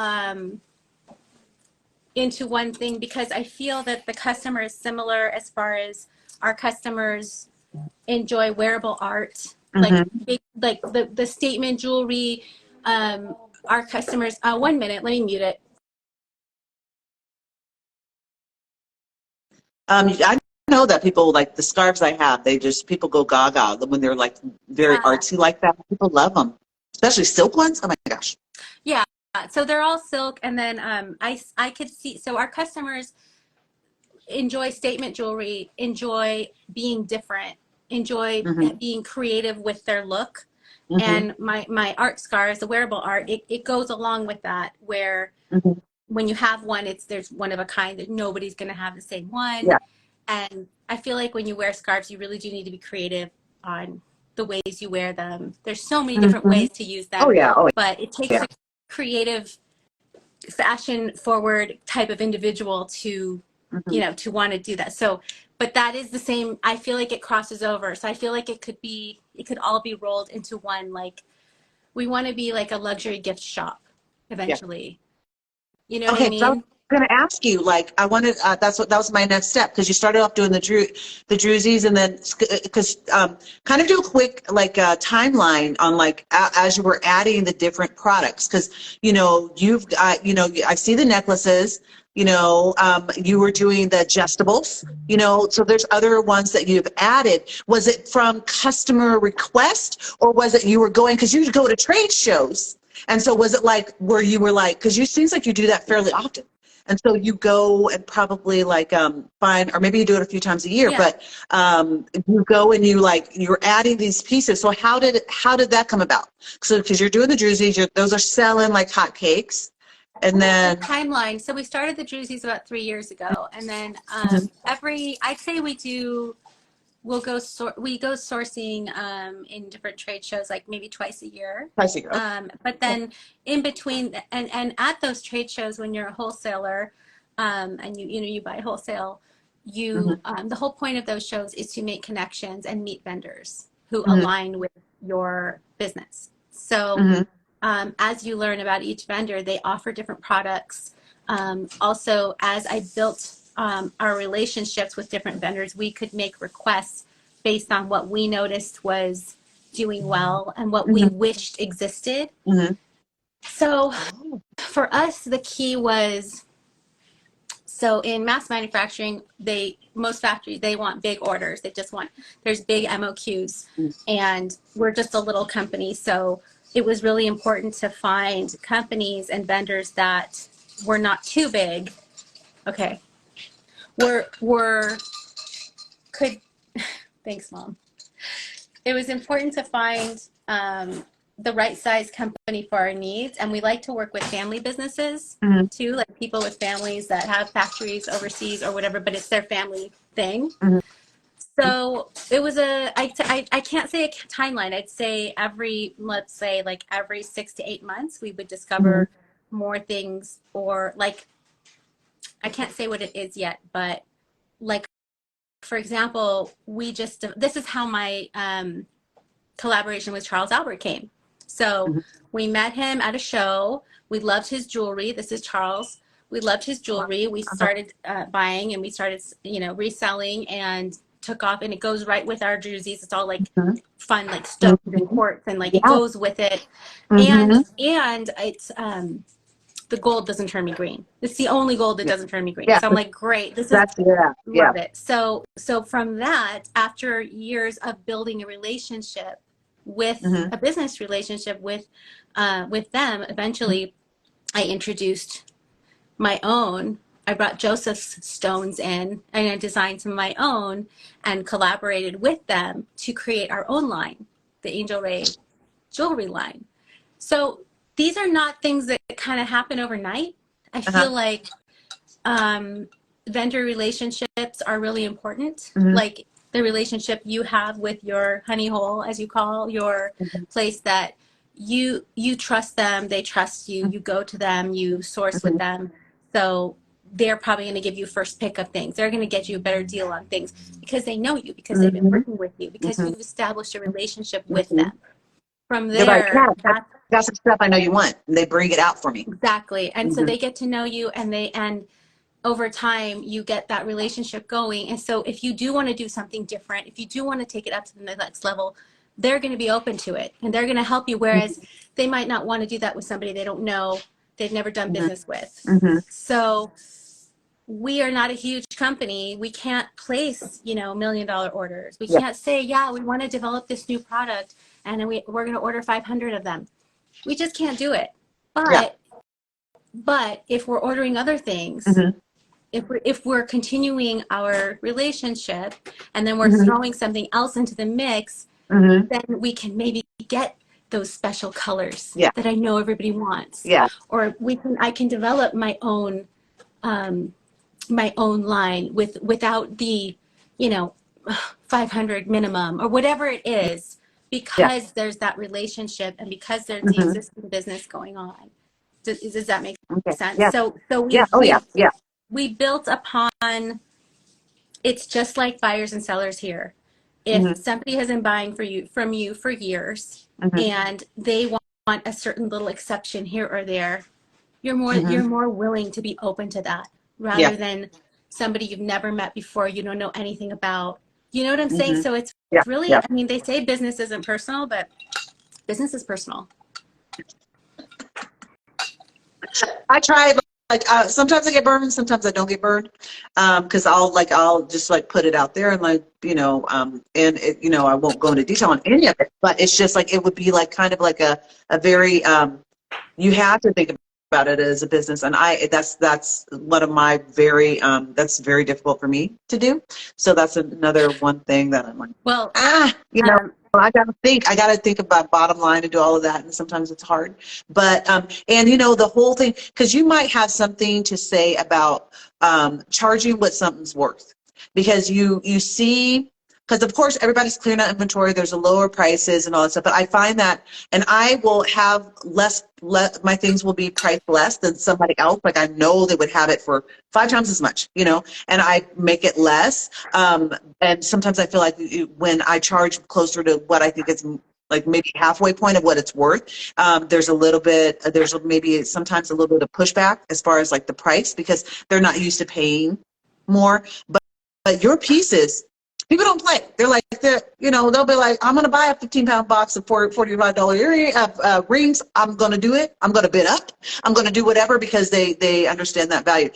into one thing because I feel that the customer is similar as far as our customers enjoy wearable art, like Mm-hmm. big, like the statement jewelry. Our customers. 1 minute, let me mute it. I know that people like the scarves I have. People go gaga when they're like very Yeah, artsy like that. People love them, especially silk ones. Oh my gosh. yeah. So they're all silk, and then I could see. So our customers enjoy statement jewelry, enjoy being different, enjoy Mm-hmm. being creative with their look. Mm-hmm. And my art scarves, the wearable art, it goes along with that. Where Mm-hmm. when you have one, there's one of a kind that nobody's going to have the same one. Yeah. And I feel like when you wear scarves, you really do need to be creative on the ways you wear them. There's so many different Mm-hmm. ways to use Oh them, yeah. Oh but it takes yeah. a creative, fashion forward type of individual to, Mm-hmm. to want to do that. So, but that is the same. I feel like it crosses over. So I feel like it could all be rolled into one. Like, we want to be like a luxury gift shop Yeah. eventually. You know what I Okay, so I was mean? going to ask you, like, I wanted, that was my next step, because you started off doing the Druzys, and then, because, kind of do a quick, like, timeline on, like, as you were adding the different products, because, you've got, I see the necklaces, you were doing the adjustables, so there's other ones that you've added. Was it from customer request, or was it you were going, because you go to trade shows? And so was it like where you were like, because you seems like you do that fairly often. And so you go and probably like find, or maybe you do it a few times a year, Yeah. but you go and you're adding these pieces. So how did that come about? So because you're doing the Druzys, those are selling like hotcakes. And then Timeline. So we started the Druzys about 3 years ago, and then Mhm. I'd say we go sourcing in different trade shows, like maybe twice a year. pricing. Okay. But then in between, and at those trade shows, when you're a wholesaler, and you buy wholesale, Mhm. the whole point of those shows is to make connections and meet vendors who Mhm. align with your business. So Mhm. as you learn about each vendor, they offer different products. Also, as I built our relationships with different vendors, we could make requests based on what we noticed was doing well and what we Mhm. wished existed. Mhm. So Oh. for us, the key was, so in mass manufacturing, most factories, they want big orders. There's big MOQs, and we're just a little company. So it was really important to find companies and vendors that were not too big. Okay. Were could Thanks, Mom. It was important to find the right size company for our needs, and we like to work with family businesses Mhm. too, like people with families that have factories overseas or whatever, but it's their family thing. Mhm. So it was I can't say a timeline. I'd say let's say like every 6 to 8 months, we would Mhm. discover more things, or like, I can't say what it is yet, but like, for example, this is how my collaboration with Charles Albert came. So Mhm. we met him at a show. We loved his jewelry. This is Charles. We loved his jewelry. We Uh-huh. started buying, and we started, reselling, and took off. And it goes right with our Druzys. It's all like Mhm. fun, like stones and Mhm. quartz, and like it Yeah. goes with it. And Mhm. it's the gold doesn't turn me green. It's the only gold that Yeah. doesn't turn me green. Yeah. So I'm like, great. This is That's yeah. Yeah. Love it. So from that, after years of building a relationship, with Mm-hmm. a business relationship with them, eventually I introduced my own. I brought Joseph's stones in and I designed some of my own and collaborated with them to create our own line, the Angel Ray jewelry line. So these are not things that kind of happen overnight. I Uh-huh. feel like vendor relationships are really important. Mm-hmm. Like the relationship you have with your honey hole, as you call your place, that you trust them, they trust you, you go to them, you source with Mm-hmm. them. So they're probably going to give you first pick of things. They're going to get you a better deal on things because they know you, because they've been Mm-hmm. working with you, because Mm-hmm. you've established a relationship with Mm-hmm. them. From They're like, there, yeah, I got some stuff I know you want. And they bring it out for me. exactly. And so Mm-hmm. they get to know you, and over time you get that relationship going. And so if you do want to do something different, if you do want to take it up to the next level, they're going to be open to it and they're going to help you. Whereas they might not want to do that with somebody they don't know, they've never done Mm-hmm. business with. Mm-hmm. So we are not a huge company. We can't place, $1 million orders. We Yeah. can't say, yeah, we want to develop this new product and then we're going to order 500 of them. We just can't do it. Yeah. But if we're ordering other things, Mm-hmm. if we're continuing our relationship and then we're Mm-hmm. throwing something else into the mix, Mm-hmm. then we can maybe get those special colors Yeah. that I know everybody wants. Yeah. Or I can develop my own line without the, 500 minimum or whatever it is, Yeah. because there's that relationship and because there's the Mm-hmm. existing business going on. Does that make Okay. sense? Yeah. So Yeah. Oh yeah. Yeah. we built upon. It's just like buyers and sellers here. If Mm-hmm. somebody has been buying from you for years Mm-hmm. and they want a certain little exception here or there, Mm-hmm. you're more willing to be open to that Yeah. rather than somebody you've never met before, you don't know anything about. You know what I'm saying? Mm-hmm. So it's Yeah. really, Yeah. I mean, they say business isn't personal, but business is personal. I try, sometimes I get burned, sometimes I don't get burned, because I'll just like put it out there and and it, I won't go into detail on any of it, but it's just like it would be like kind of like a very you have to think about it as a business, and that's one of my very that's very difficult for me to do. So that's another one thing that I'm like, Well, um, I gotta think about bottom line and do all of that, and sometimes it's hard. But and the whole thing, because you might have something to say about charging what something's worth, because you see, because of course everybody's clearing out inventory, there's a lower prices and all that stuff, but I find that, and I will have my things will be priced less than somebody else. Like I know they would have it for 5 times as much, and I make it less. And sometimes I feel like when I charge closer to what I think is like maybe halfway point of what it's worth, there's maybe sometimes a little bit of pushback as far as like the price, because they're not used to paying more. But your pieces, people don't play. They're like, they'll be like, I'm going to buy a 15-pound box of $45 rings. I'm going to do it. I'm going to bid up. I'm going to do whatever, because they understand that value.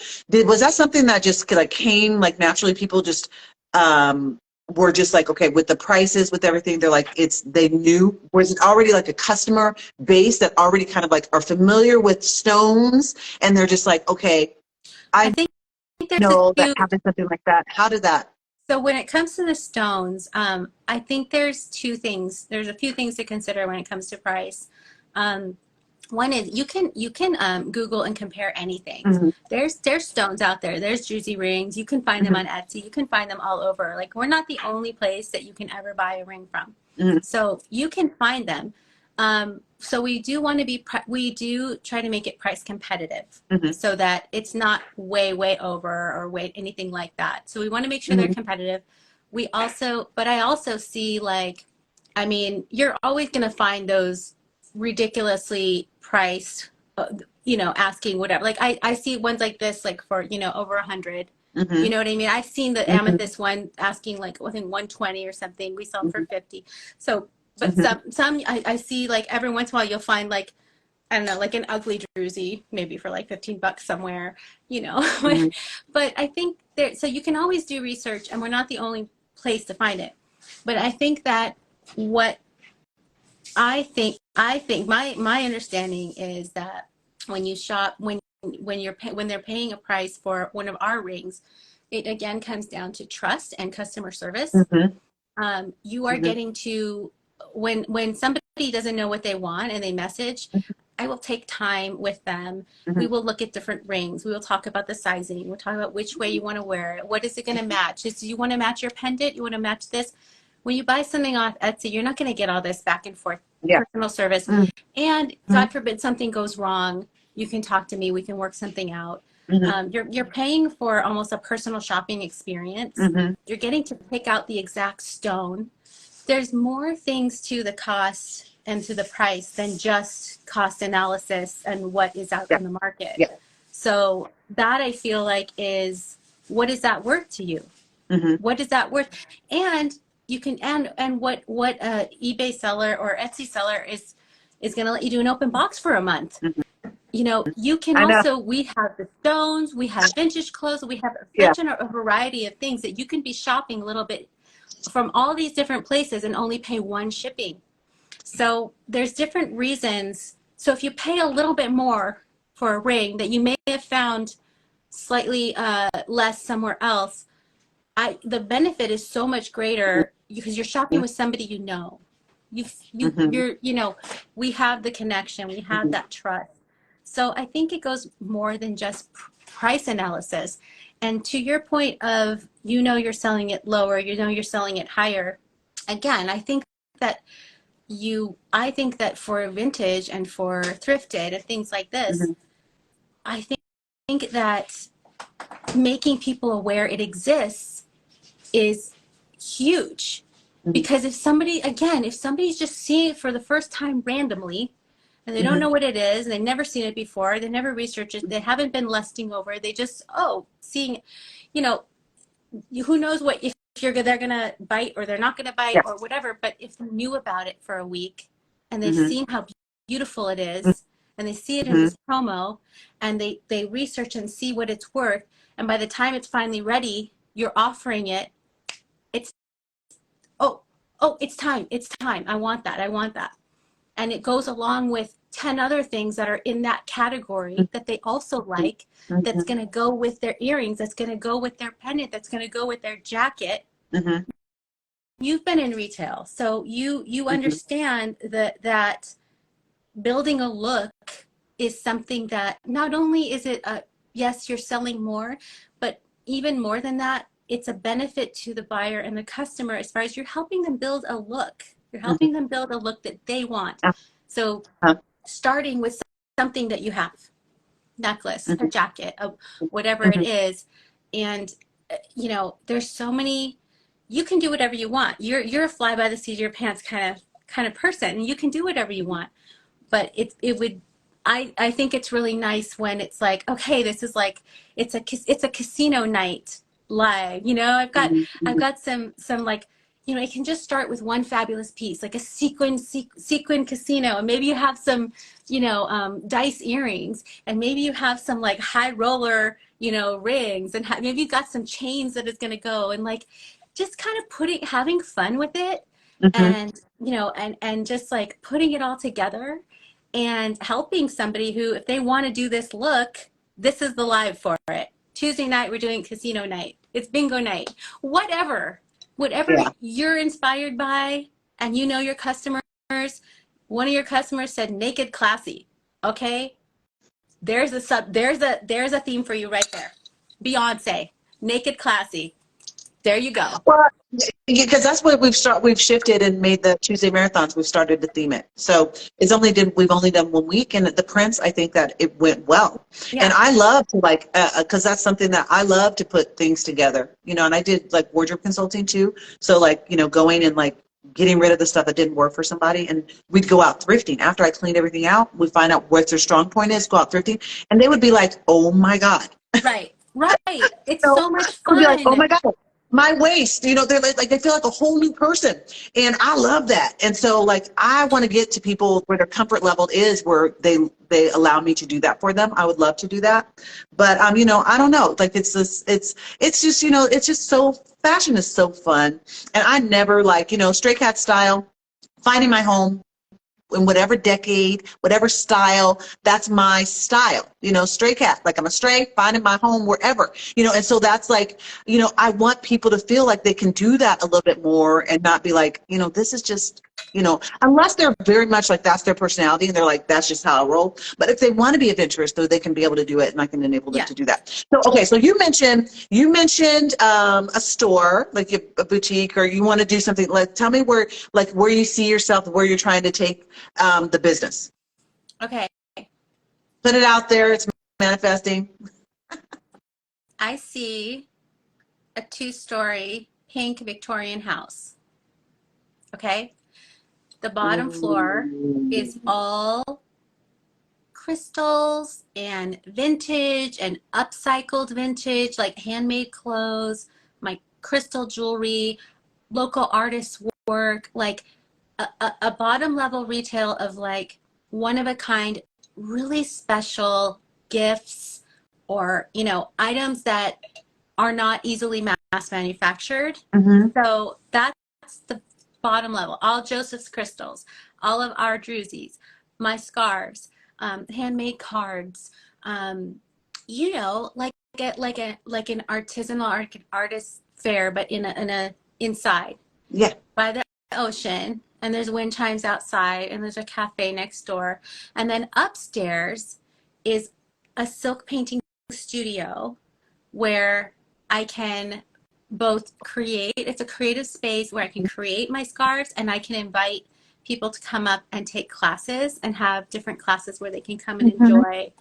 Was that something that just like came like naturally? People just were just like, okay, with the prices, with everything, they're like, they knew? Was it already like a customer base that already kind of like are familiar with stones, and they're just like, okay, I I think there's know that having something like that. How did that? So when it comes to the stones, I think there's 2 things. There's a few things to consider when it comes to price. One is you can Google and compare anything. Mm-hmm. There's stones out there. There's DRUZY rings. You can find them on Etsy. You can find them all over. Like, we're not the only place that you can ever buy a ring from. Mm-hmm. So you can find them. So we do want to we do try to make it price competitive, Mm-hmm. so that it's not way over or anything like that. So we want to make sure Mm-hmm. they're competitive. But I also see, like, I mean, you're always going to find those ridiculously priced, asking whatever. Like I see ones like this, like for, over 100. Mm-hmm. You know what I mean? I've seen the Mm-hmm. amethyst one asking like, I think 120 or something. We sell for 50. So, but Mm-hmm. some I see, like, every once in a while you'll find, like, I don't know, like an ugly DRUZY, maybe for like $15 somewhere, Mm-hmm. But I think so you can always do research, and we're not the only place to find it. But I think that what I think my understanding is that when you shop, when they're paying a price for one of our rings, it again comes down to trust and customer service. Mm-hmm. You are Mm-hmm. getting to, when somebody doesn't know what they want and they message, I will take time with them. Mm-hmm. We will look at different rings. We will talk about the sizing. We'll talk about which way you want to wear it. What is it going to match? Do you want to match your pendant? You want to match this? When you buy something off Etsy, you're not going to get all this back and forth Yeah. personal service. And Mm-hmm. God forbid something goes wrong, you can talk to me. We can work something out. Mm-hmm. You're paying for almost a personal shopping experience. Mm-hmm. You're getting to pick out the exact stone. There's more things to the cost and to the price than just cost analysis and what is out Yeah. in the market. Yeah. So that I feel like is, what is that worth to you? Mm-hmm. What is that worth? And you can, and what eBay seller or Etsy seller is going to let you do an open box for a month. Mm-hmm. You know, you can I know. also, we have the stones, we have vintage clothes, we have Yeah. such a variety of things that you can be shopping a little bit from all these different places and only pay one shipping. So there's different reasons. So if you pay a little bit more for a ring that you may have found slightly less somewhere else, the benefit is so much greater because you're shopping with somebody you know. Mm-hmm. You know, we have the connection, we have Mm-hmm. that trust. So I think it goes more than just price analysis. And to your point of, you know, you're selling it lower, you know, you're selling it higher. Again, that I think that for vintage and for thrifted and things like this, Mm-hmm. I think that making people aware it exists is huge. Because if somebody's just seeing it for the first time randomly, and they don't Mm-hmm. know what it is, and they've never seen it before, they never researched it, they haven't been lusting over it, they just, seeing, you know, who knows what, if they're gonna bite or they're not gonna bite Yeah. or whatever. But if they knew about it for a week and they've Mm-hmm. seen how beautiful it is, and they see it in Mm-hmm. this promo, and they research and see what it's worth, and by the time it's finally ready, you're offering it, it's, oh, it's time, I want that. And it goes along with 10 other things that are in that category that they also like, that's Mm-hmm. going to go with their earrings, that's going to go with their pendant, that's going to go with their jacket. Mm-hmm. You've been in retail, so you Mm-hmm. understand that building a look is something that not only is it yes, you're selling more, but even more than that, it's a benefit to the buyer and the customer, as far as you're helping them build a look. You're Mm-hmm. helping them build a look that they want. So Uh-huh. starting with something that you have, necklace, a Mm-hmm. jacket, whatever it Mm-hmm. is. And you know, there's so many, you can do whatever you want. You're a fly by the seat of your pants kind of person, and you can do whatever you want. But it would, I think it's really nice when it's like, okay, this is like, it's a casino night live. You know, I've Mm-hmm. got some like, you know, it can just start with one fabulous piece, like a sequin casino, and maybe you have some, you know, dice earrings, and maybe you have some like high roller, you know, rings, and maybe you got some chains that is going to go, and like, just kind of having fun with it, Mm-hmm. and you know, and just like putting it all together and helping somebody who, if they want to do this look, this is the live for it. Tuesday night, we're doing casino night. It's bingo night. Whatever Yeah. you're inspired by, and you know your customers, one of your customers said naked classy. Okay, there's a theme for you right there. Beyonce, naked classy. There you go. Well, because that's what we've shifted and made the Tuesday marathons. We've started to theme it. So we've only done 1 week, and at the Prince, I think that it went well. Yeah. And I love to like, because that's something that I love to put things together, you know, and I did like wardrobe consulting too. So like, you know, going and like getting rid of the stuff that didn't work for somebody, and we'd go out thrifting. After I cleaned everything out, we'd find out what their strong point is, go out thrifting, and they would be like, oh my God. Right. It's So so much I would be like, oh fun. my God, my waist, you know, they're like they feel like a whole new person. And I love that. And so like, I want to get to people where their comfort level is, where they allow me to do that for them. I would love to do that. But, you know, I don't know, like it's just, you know, it's just so, fashion is so fun. And I never like, you know, Stray Cat style, finding my home, in whatever decade, whatever style, that's my style, you know, stray cat, like I'm a stray, finding my home wherever, you know, and so that's like, you know, I want people to feel like they can do that a little bit more and not be like, you know, this is just, you know, unless they're very much like that's their personality and they're like, that's just how I roll. But if they want to be adventurous, though, they can be able to do it, and I can enable them Yeah. to do that. So, okay, so you mentioned a store, like a boutique, or you want to do something. Like, tell me where you see yourself, where you're trying to take the business. Okay. Put it out there. It's manifesting. I see a 2-story pink Victorian house. Okay. The bottom floor is all crystals and vintage and upcycled vintage, like handmade clothes, my crystal jewelry, local artists' work, like a bottom level retail of like one of a kind, really special gifts or, you know, items that are not easily mass manufactured. Mm-hmm. So that's the bottom level. All Joseph's crystals, all of our DRUZYs, my scarves, handmade cards, you know, like an artisanal artist fair, but in a inside. Yeah. By the ocean, and there's wind chimes outside, and there's a cafe next door. And then upstairs is a silk painting studio where I can both create, it's a creative space where I can create my scarves and I can invite people to come up and take classes and have different classes where they can come and enjoy.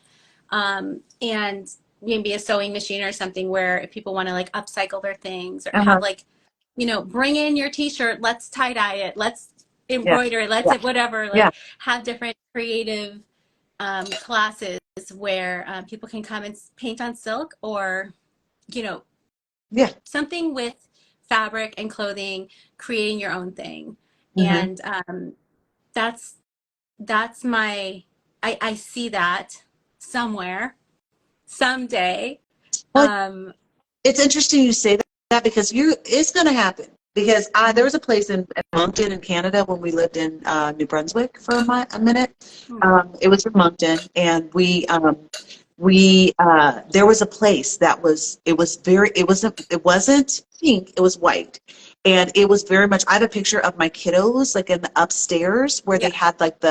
And maybe a sewing machine or something where if people want to like upcycle their things or have like, you know, bring in your t-shirt, let's tie-dye it, let's embroider it, let's whatever, like have different creative classes where people can come and paint on silk or, you know, something with fabric and clothing, creating your own thing. And that's my, I see that somewhere, someday. Well, it's interesting you say that because it's going to happen. Because there was a place in Moncton in Canada when we lived in New Brunswick for a minute. It was in Moncton, and there was a place that it wasn't pink, it was white, and it was very much. I have a picture of my kiddos like in the upstairs where they had like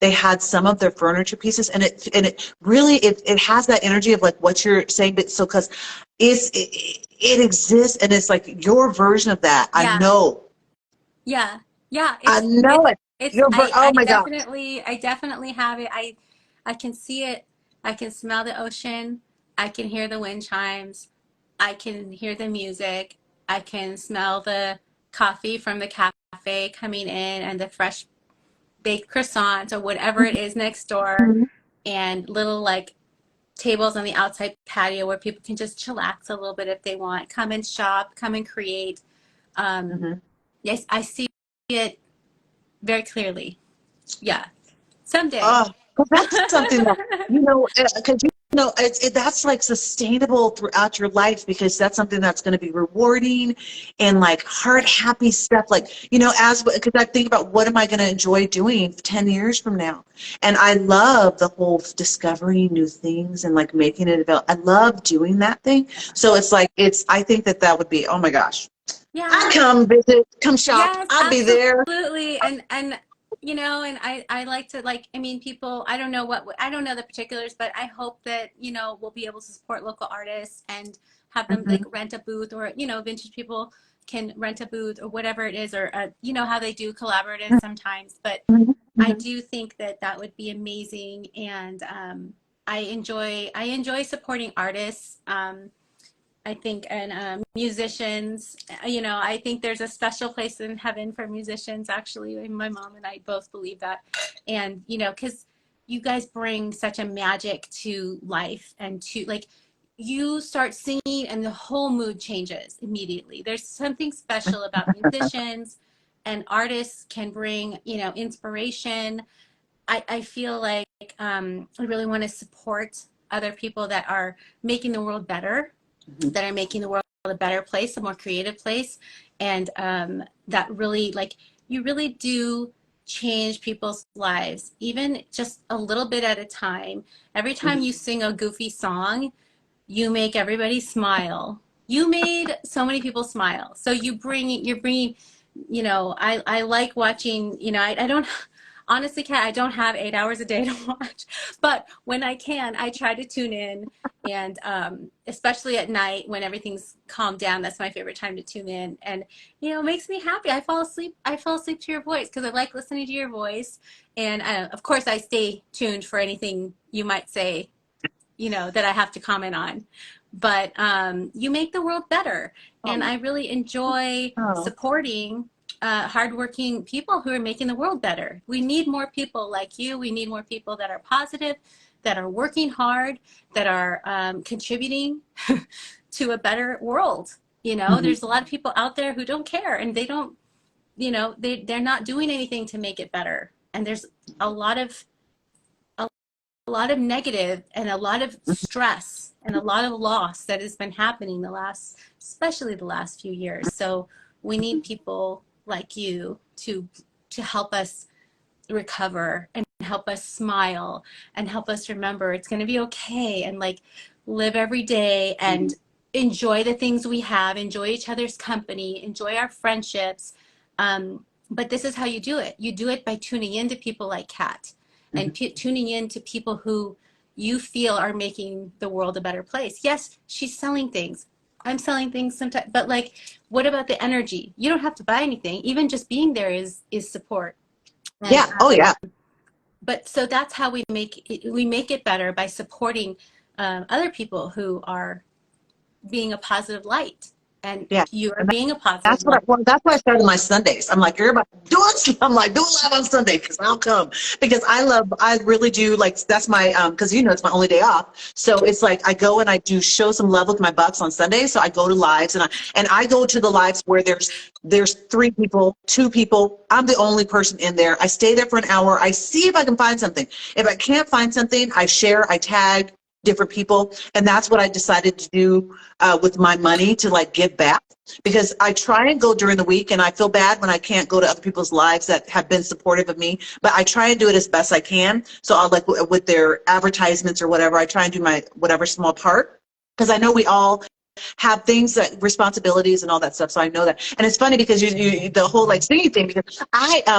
they had some of their furniture pieces, and it really it has that energy of like what you're saying, but so because it exists and it's like your version of that. I know. Yeah. I know it. I definitely have it. I can see it. I can smell the ocean. I can hear the wind chimes. I can hear the music. I can smell the coffee from the cafe coming in and the fresh baked croissants or whatever it is next door, and little like tables on the outside patio where people can just chillax a little bit if they want. Come and shop, come and create. Yes, I see it very clearly. Yeah, someday. Well, that's something that because that's like sustainable throughout your life, because that's something that's going to be rewarding and like heart happy stuff. Like because I think about what am I going to enjoy doing 10 years from now, and I love the whole discovering new things and like making it available. I love doing that thing. So it's like I think that would be, oh my gosh. Yeah. I'd come visit, come shop. Yes, I'd be there. Absolutely. And and I like to people, I don't know the particulars, but I hope that, we'll be able to support local artists and have them like rent a booth, or, vintage people can rent a booth or whatever it is, or, how they do collaborative sometimes. But I do think that would be amazing. And I enjoy supporting artists. I think, and musicians, I think there's a special place in heaven for musicians, actually. My mom and I both believe that. And, because you guys bring such a magic to life, and to like, you start singing and the whole mood changes immediately. There's something special about musicians, and artists can bring, inspiration. I feel like I really want to support other people that are making the world better, that are making the world a better place, a more creative place. And that really, like, you really do change people's lives, even just a little bit at a time. Every time you sing a goofy song, you make everybody smile. You made so many people smile. So you're bringing, I like watching, I don't, honestly, Kat, I don't have 8 hours a day to watch, but when I can, I try to tune in. And especially at night when everything's calmed down, that's my favorite time to tune in. And, it makes me happy. I fall asleep. I fall asleep to your voice because I like listening to your voice. And of course, I stay tuned for anything you might say, that I have to comment on. But you make the world better. And I really enjoy supporting hardworking people who are making the world better. We need more people like you. We need more people that are positive, that are working hard, that are contributing to a better world. There's a lot of people out there who don't care, and they don't, they're not doing anything to make it better. And there's a lot of negative and a lot of stress and a lot of loss that has been happening especially the last few years. So we need people like you to help us recover and help us smile and help us remember it's going to be okay, and like live every day and enjoy the things we have, enjoy each other's company, enjoy our friendships. But this is how you do it. You do it by tuning in to people like Kat and tuning in to people who you feel are making the world a better place. Yes, she's selling things. I'm selling things sometimes, but like, what about the energy? You don't have to buy anything. Even just being there is support. And, yeah. Oh yeah. But so that's how we make it better, by supporting other people who are being a positive light. And you are being a positive light. That's why I started my Sundays. I'm like, everybody do it. I'm like, do it live on Sunday because I'll come. Because I really do, like, that's my, because it's my only day off. So it's like I go and I do show some love with my bucks on Sunday. So I go to lives and I go to the lives where there's 3 people, 2 people. I'm the only person in there. I stay there for an hour. I see if I can find something. If I can't find something, I share, I tag different people. And that's what I decided to do with my money, to like give back, because I try and go during the week, and I feel bad when I can't go to other people's lives that have been supportive of me, but I try and do it as best I can. So I'll, like, with their advertisements or whatever, I try and do my whatever small part, because I know we all have things, that responsibilities and all that stuff. So I know that. And it's funny because you the whole like singing thing, because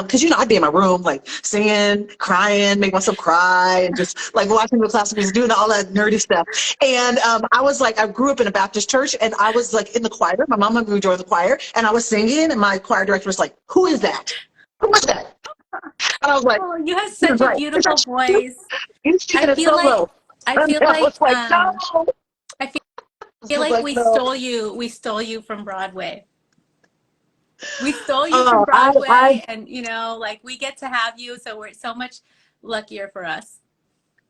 because I'd be in my room like singing, crying, make myself cry, and just like watching the classical music, doing all that nerdy stuff. And I was like, I grew up in a Baptist church, and I was like in the choir. My mama moved joined the choir, and I was singing, and my choir director was like, "Who is that? Who was that?" And I was like, "Oh, you have such a beautiful voice." I feel like no. I feel like we stole you from Broadway. We stole you from Broadway, and like, we get to have you, so we're so much luckier for us.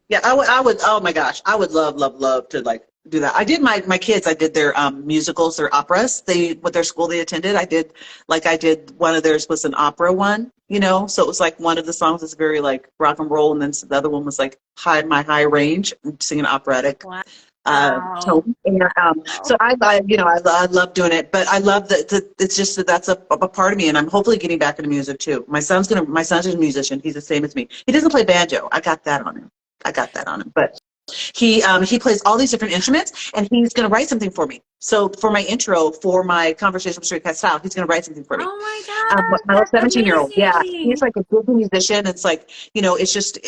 Yeah, I would. Oh my gosh, I would love to like do that. I did my kids. I did their musicals, their operas. With their school they attended. I did one of theirs was an opera one. So it was like one of the songs was very like rock and roll, and then the other one was like my high range, singing operatic. Wow. Tone. And, so I love doing it, but I love that it's just that's a part of me, and I'm hopefully getting back into music too. My son's a musician. He's the same as me. He doesn't play banjo. I got that on him. But he plays all these different instruments, and he's going to write something for me. So for my intro, for my conversation with Straight Cat Style, he's going to write something for me. Oh my God. My 17-year-old. Yeah. He's like a good musician. It's like, it's just,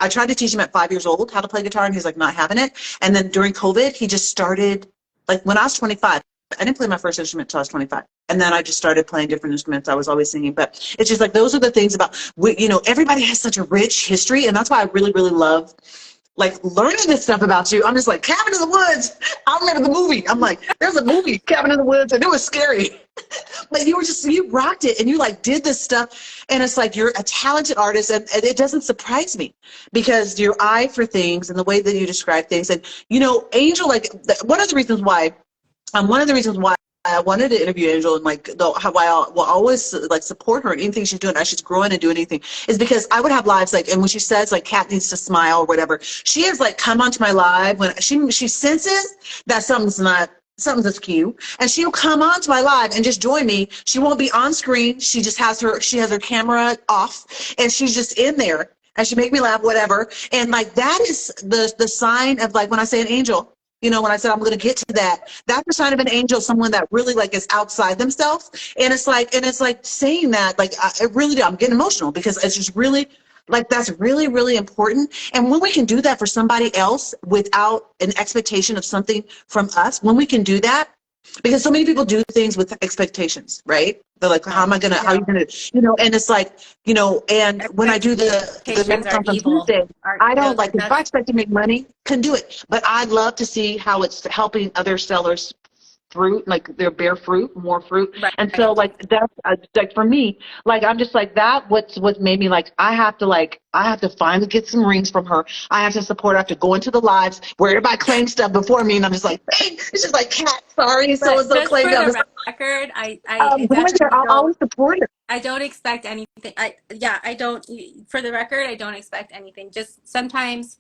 I tried to teach him at 5 years old how to play guitar, and he's like not having it. And then during COVID, he just started, like when I was 25, I didn't play my first instrument until I was 25. And then I just started playing different instruments. I was always singing, but it's just like, those are the things about, everybody has such a rich history. And that's why I really, really love like learning this stuff about you. I'm just like, Cabin in the Woods. I remember the movie. I'm like, there's a movie, Cabin in the Woods, and it was scary. But you rocked it, and you like did this stuff, and it's like you're a talented artist, and it doesn't surprise me because your eye for things and the way that you describe things. And Angel, like one of the reasons why I wanted to interview Angel, and like how I will always like support her in anything she's doing as she's growing and doing anything, is because I would have lives like, and when she says like Kat needs to smile or whatever, she has like come onto my live when she senses that something's not something's askew, and she'll come onto my live and just join me. She won't be on screen. She just has her camera off, and she's just in there, and she make me laugh, whatever. And like that is the sign of, like, when I say an angel. You know, when I said I'm going to get to that, that's the sign of an angel, someone that really like is outside themselves. And it's like saying that, like, it really, I'm getting emotional because it's just really, like, that's really, really important. And when we can do that for somebody else without an expectation of something from us, when we can do that, because so many people do things with expectations, right? They're like, how am I going to, how are you going to, you know, and it's like, you know, and when I do the Expectations are on evil. Tuesday, I don't, like, if I That's expect to make money, can do it. But I'd love to see how it's helping other sellers fruit, like their bear fruit, more fruit. And so, right. like, that's like, for me, like, I'm just like that. What's made me, like, I have to finally get some rings from her. I have to support her. I have to go into the lives where everybody claims stuff before me, and I'm just like, dang, it's just like, Cat, sorry, so But and so just claimed for it. I'm the just like, record, I going there, definitely I'll don't. always support her. I don't expect anything. I don't. For the record, I don't expect anything. Just sometimes,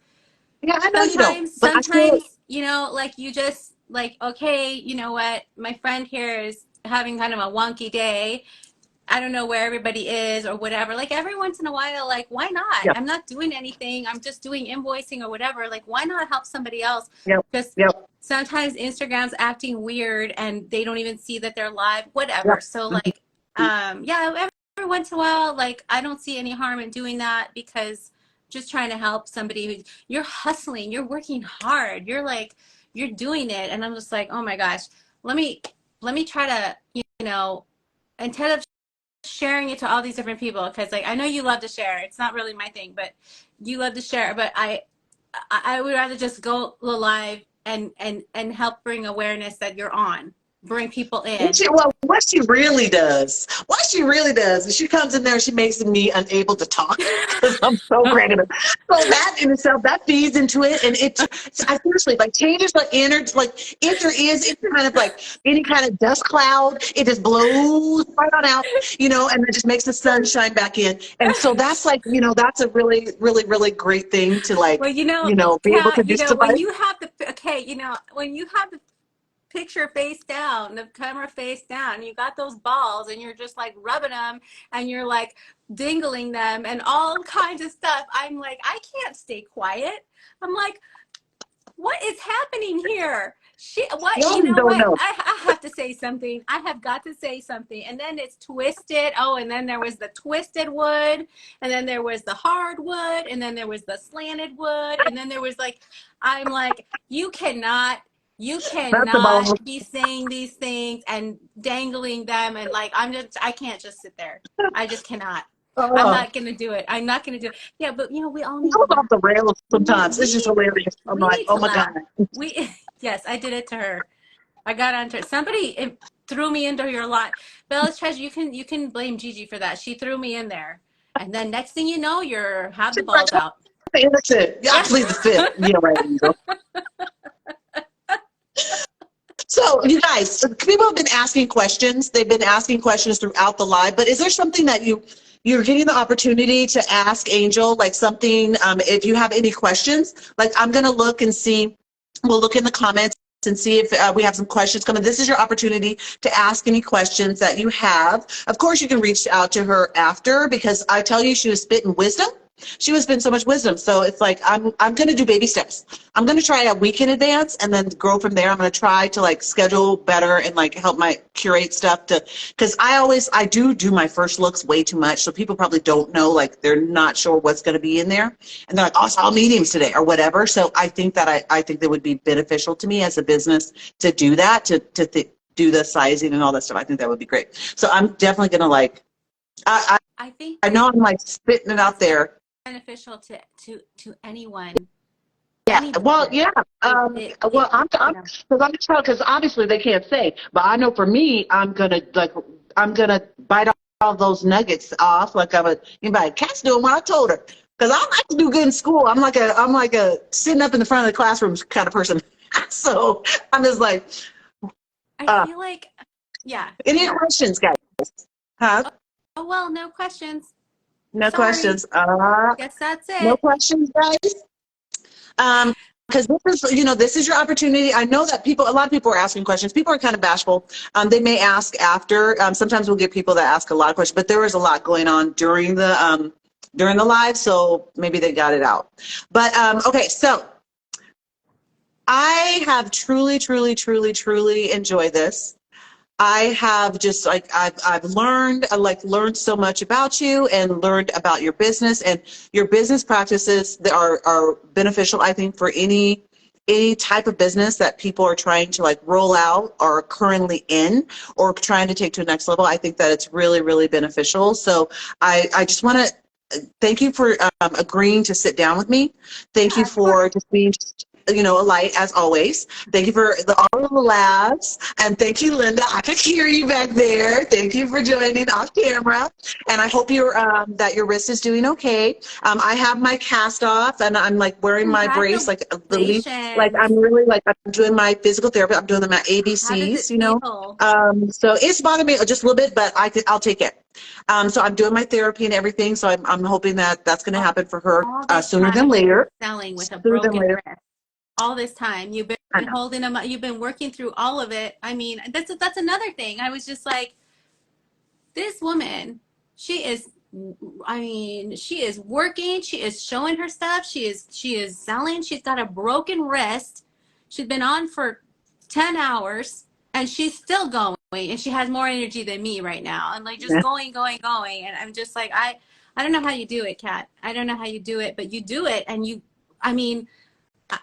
Yeah, I know you don't, but I feel, you know, like you just like, okay, you know what? My friend here is having kind of a wonky day. I don't know where everybody is or whatever. Like every once in a while, like why not? yep, I'm not doing anything. I'm just doing invoicing or whatever. Like why not help somebody else? yep, Because yep, sometimes Instagram's acting weird and they don't even see that they're live, whatever. yep. So like, yeah, every once in a while, like I don't see any harm in doing that because just trying to help somebody who you're hustling, you're working hard, you're like, you're doing it. And I'm just like, oh my gosh, let me try to, you know, instead of sharing it to all these different people, because like I know you love to share, it's not really my thing, but you love to share, but I would rather just go live and help bring awareness that you're on, bring people in. What she really does is she comes in there and she makes me unable to talk because I'm so great at it. So that in itself, that feeds into it. And I seriously, like, changes the energy. Like, if there is any kind of, like, any kind of dust cloud, it just blows right on out, you know, and it just makes the sun shine back in. And so that's, like, you know, that's a really, really, really great thing to, Well, like, you know, you know, be able to Kat, do you know, when somebody. you have the okay, you know, when you have the picture face down, the camera face down, you got those balls and you're just like rubbing them and you're like dingling them and all kinds of stuff. I'm like, I can't stay quiet. I'm like, what is happening here? What, Y'all you know don't what? know. I have to say something. I have got to say something. And then it's twisted. Oh, and then there was the twisted wood, and then there was the hard wood, and then there was the slanted wood, and then there was like, I'm like, you That's the ball. cannot be saying these things and dangling them and like I can't just sit there. I just cannot. I'm Oh. not gonna do it. I'm not gonna do it. Yeah, but you know, we all It need to goes off laugh. the rails sometimes. It's We just need hilarious. I'm we like, need oh to my laugh. God. We yes, I did it to her. I got onto it. Somebody threw me into your lot. Bella's treasure. You can blame Gigi for that. She threw me in there, and then next thing you know, you're have the She's like, balls out. that's it. Yeah, I plead the fifth. Yeah, right, Angel. So, you guys, people have been asking questions. They've been asking questions throughout the live, but is there something that you're getting the opportunity to ask Angel, like something, if you have any questions, like I'm going to look and see, we'll look in the comments and see if we have some questions coming. This is your opportunity to ask any questions that you have. Of course, you can reach out to her after, because I tell you, she was spitting wisdom. She was spitting so much wisdom. So it's like, I'm going to do baby steps. I'm going to try a week in advance and then grow from there. I'm going to try to, like, schedule better and, like, help my curate stuff to, because I do my first looks way too much. So people probably don't know, like, they're not sure what's going to be in there. And they're like, oh, it's all mediums today or whatever. So I think that I think that would be beneficial to me as a business to do that, to do the sizing and all that stuff. I think that would be great. So I'm definitely going to, like, I think I know I'm, like, spitting it out it's there. beneficial to anyone, Yeah, any well, business. yeah. Well, You know, because obviously they can't say, but I know for me, I'm gonna bite all those nuggets off. Like anybody, Kat's doing what I told her. Because I like to do good in school. I'm like a sitting up in the front of the classroom kind of person. So I'm just like, I uh, feel like, yeah, any yeah. questions, guys? Huh? Oh well, no questions. No Sorry. questions. Guess that's No it. questions, guys. Um, because this is, this is your opportunity. I know that a lot of people are asking questions. People are kind of bashful. They may ask after. Sometimes we'll get people that ask a lot of questions, but there was a lot going on during the live, so maybe they got it out. But okay, so I have truly, truly, truly, truly enjoyed this. I have just I've learned learned so much about you and learned about your business and your business practices that are beneficial, I think, for any type of business that people are trying to roll out or are currently in or trying to take to the next level. I think that it's really, really beneficial. So I just want to thank you for agreeing to sit down with me. Thank you for just being a light as always. Thank you for all of the laughs, and thank you, Linda. I could hear you back there. Thank you for joining off camera, and I hope that your wrist is doing okay. I have my cast off, and I'm wearing my brace, I'm really I'm doing my physical therapy. I'm doing my ABCs, so it's bothering me just a little bit, but I'll take it. So I'm doing my therapy and everything, so I'm hoping that that's going to happen for her sooner than later. Selling with a broken wrist. All this time you've been holding them, you've been working through all of it. I mean, that's another thing. I was just like, this woman, she is working, she is showing her stuff, she is selling, she's got a broken wrist, she's been on for 10 hours and she's still going, and she has more energy than me right now, and just going, and I'm just like, I don't know how you do it, Kat. I don't know how you do it, but you do it. And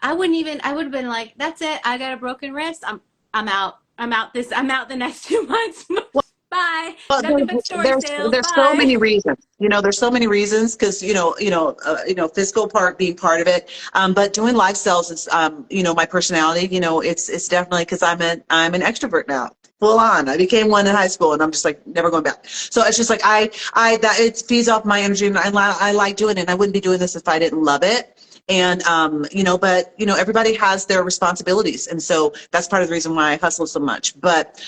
I would have been like, that's it. I got a broken wrist. I'm out. I'm out the next 2 months. Bye. Well, there's so many reasons. There's so many reasons because physical part being part of it. But doing live sales is my personality. It's definitely because I'm an extrovert now. Full on. I became one in high school, and I'm just never going back. So it's just it feeds off my energy, and I like doing it. And I wouldn't be doing this if I didn't love it. And, but everybody has their responsibilities. And so that's part of the reason why I hustle so much. But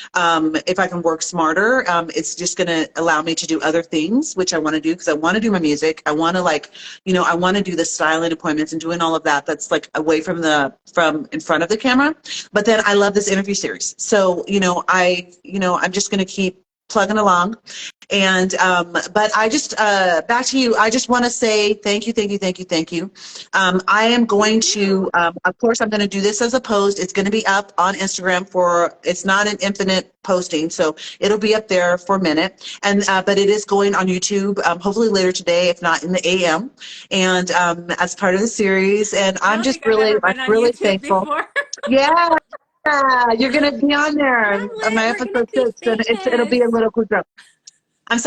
if I can work smarter, it's just going to allow me to do other things, which I want to do, because I want to do my music. I want to I want to do the styling appointments and doing all of that. That's away from in front of the camera. But then I love this interview series. So, I'm just going to keep plugging along. And but I just back to you. I just want to say thank you. I am going to of course I'm going to do this as a post. It's going to be up on Instagram it's not an infinite posting, so it'll be up there for a minute, and but it is going on YouTube hopefully later today, if not in the AM, and as part of the series. And I'm just really thankful. Yeah. You're going to be on there. My episode 6, and it'll be a little quicker. I'm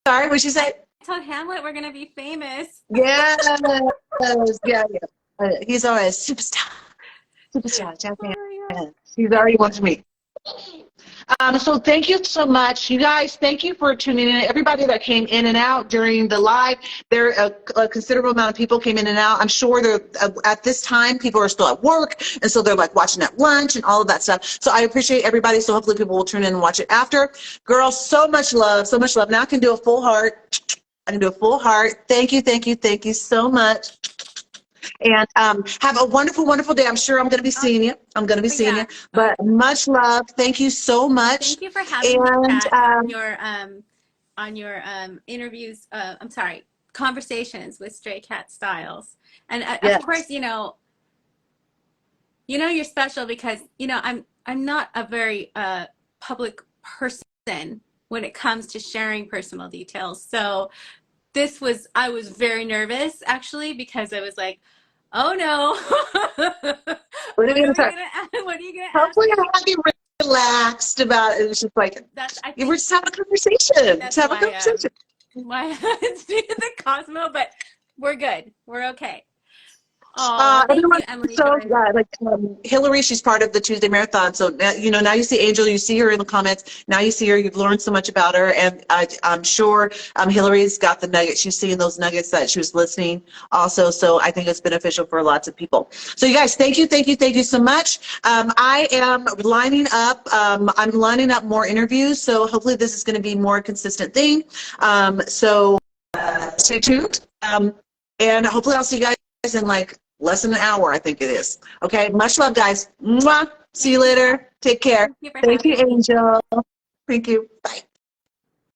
sorry, what'd you say? I told Hamlet we're going to be famous. Yes. Yeah. He's always superstar. He's already wants me. So thank you so much, you guys. Thank you for tuning in. Everybody that came in and out during the live, a considerable amount of people came in and out. I'm sure at this time people are still at work, and so they're watching at lunch and all of that stuff. So I appreciate everybody. So hopefully people will tune in and watch it after. Girls, so much love, so much love. Now I can do a full heart. Thank you so much. And have a wonderful, wonderful day. I'm sure I'm going to be seeing you. But much love. Thank you so much. Thank you for having me on your interviews. I'm sorry, conversations with Stray Cat Styles. And of course, you're special because I'm not a very public person when it comes to sharing personal details. So I was very nervous actually, because I was like, oh no. What are you going to ask? Hopefully I have you relaxed about it. It's just we're just having a conversation. That's why it's the Cosmo, but we're good. We're okay. Everyone, Hillary, she's part of the Tuesday Marathon. So now you see Angel, you see her in the comments. Now you see her. You've learned so much about her, and I'm sure Hillary's got the nuggets. She's seeing those nuggets that she was listening also. So I think it's beneficial for lots of people. So you guys, thank you so much. I am lining up. I'm lining up more interviews. So hopefully this is going to be more consistent thing. So stay tuned. And hopefully I'll see you guys in Less than an hour, I think it is. Okay, much love, guys. Mwah. See you later. Take care. Thank you for Thank you, having me. Angel. Thank you. Bye.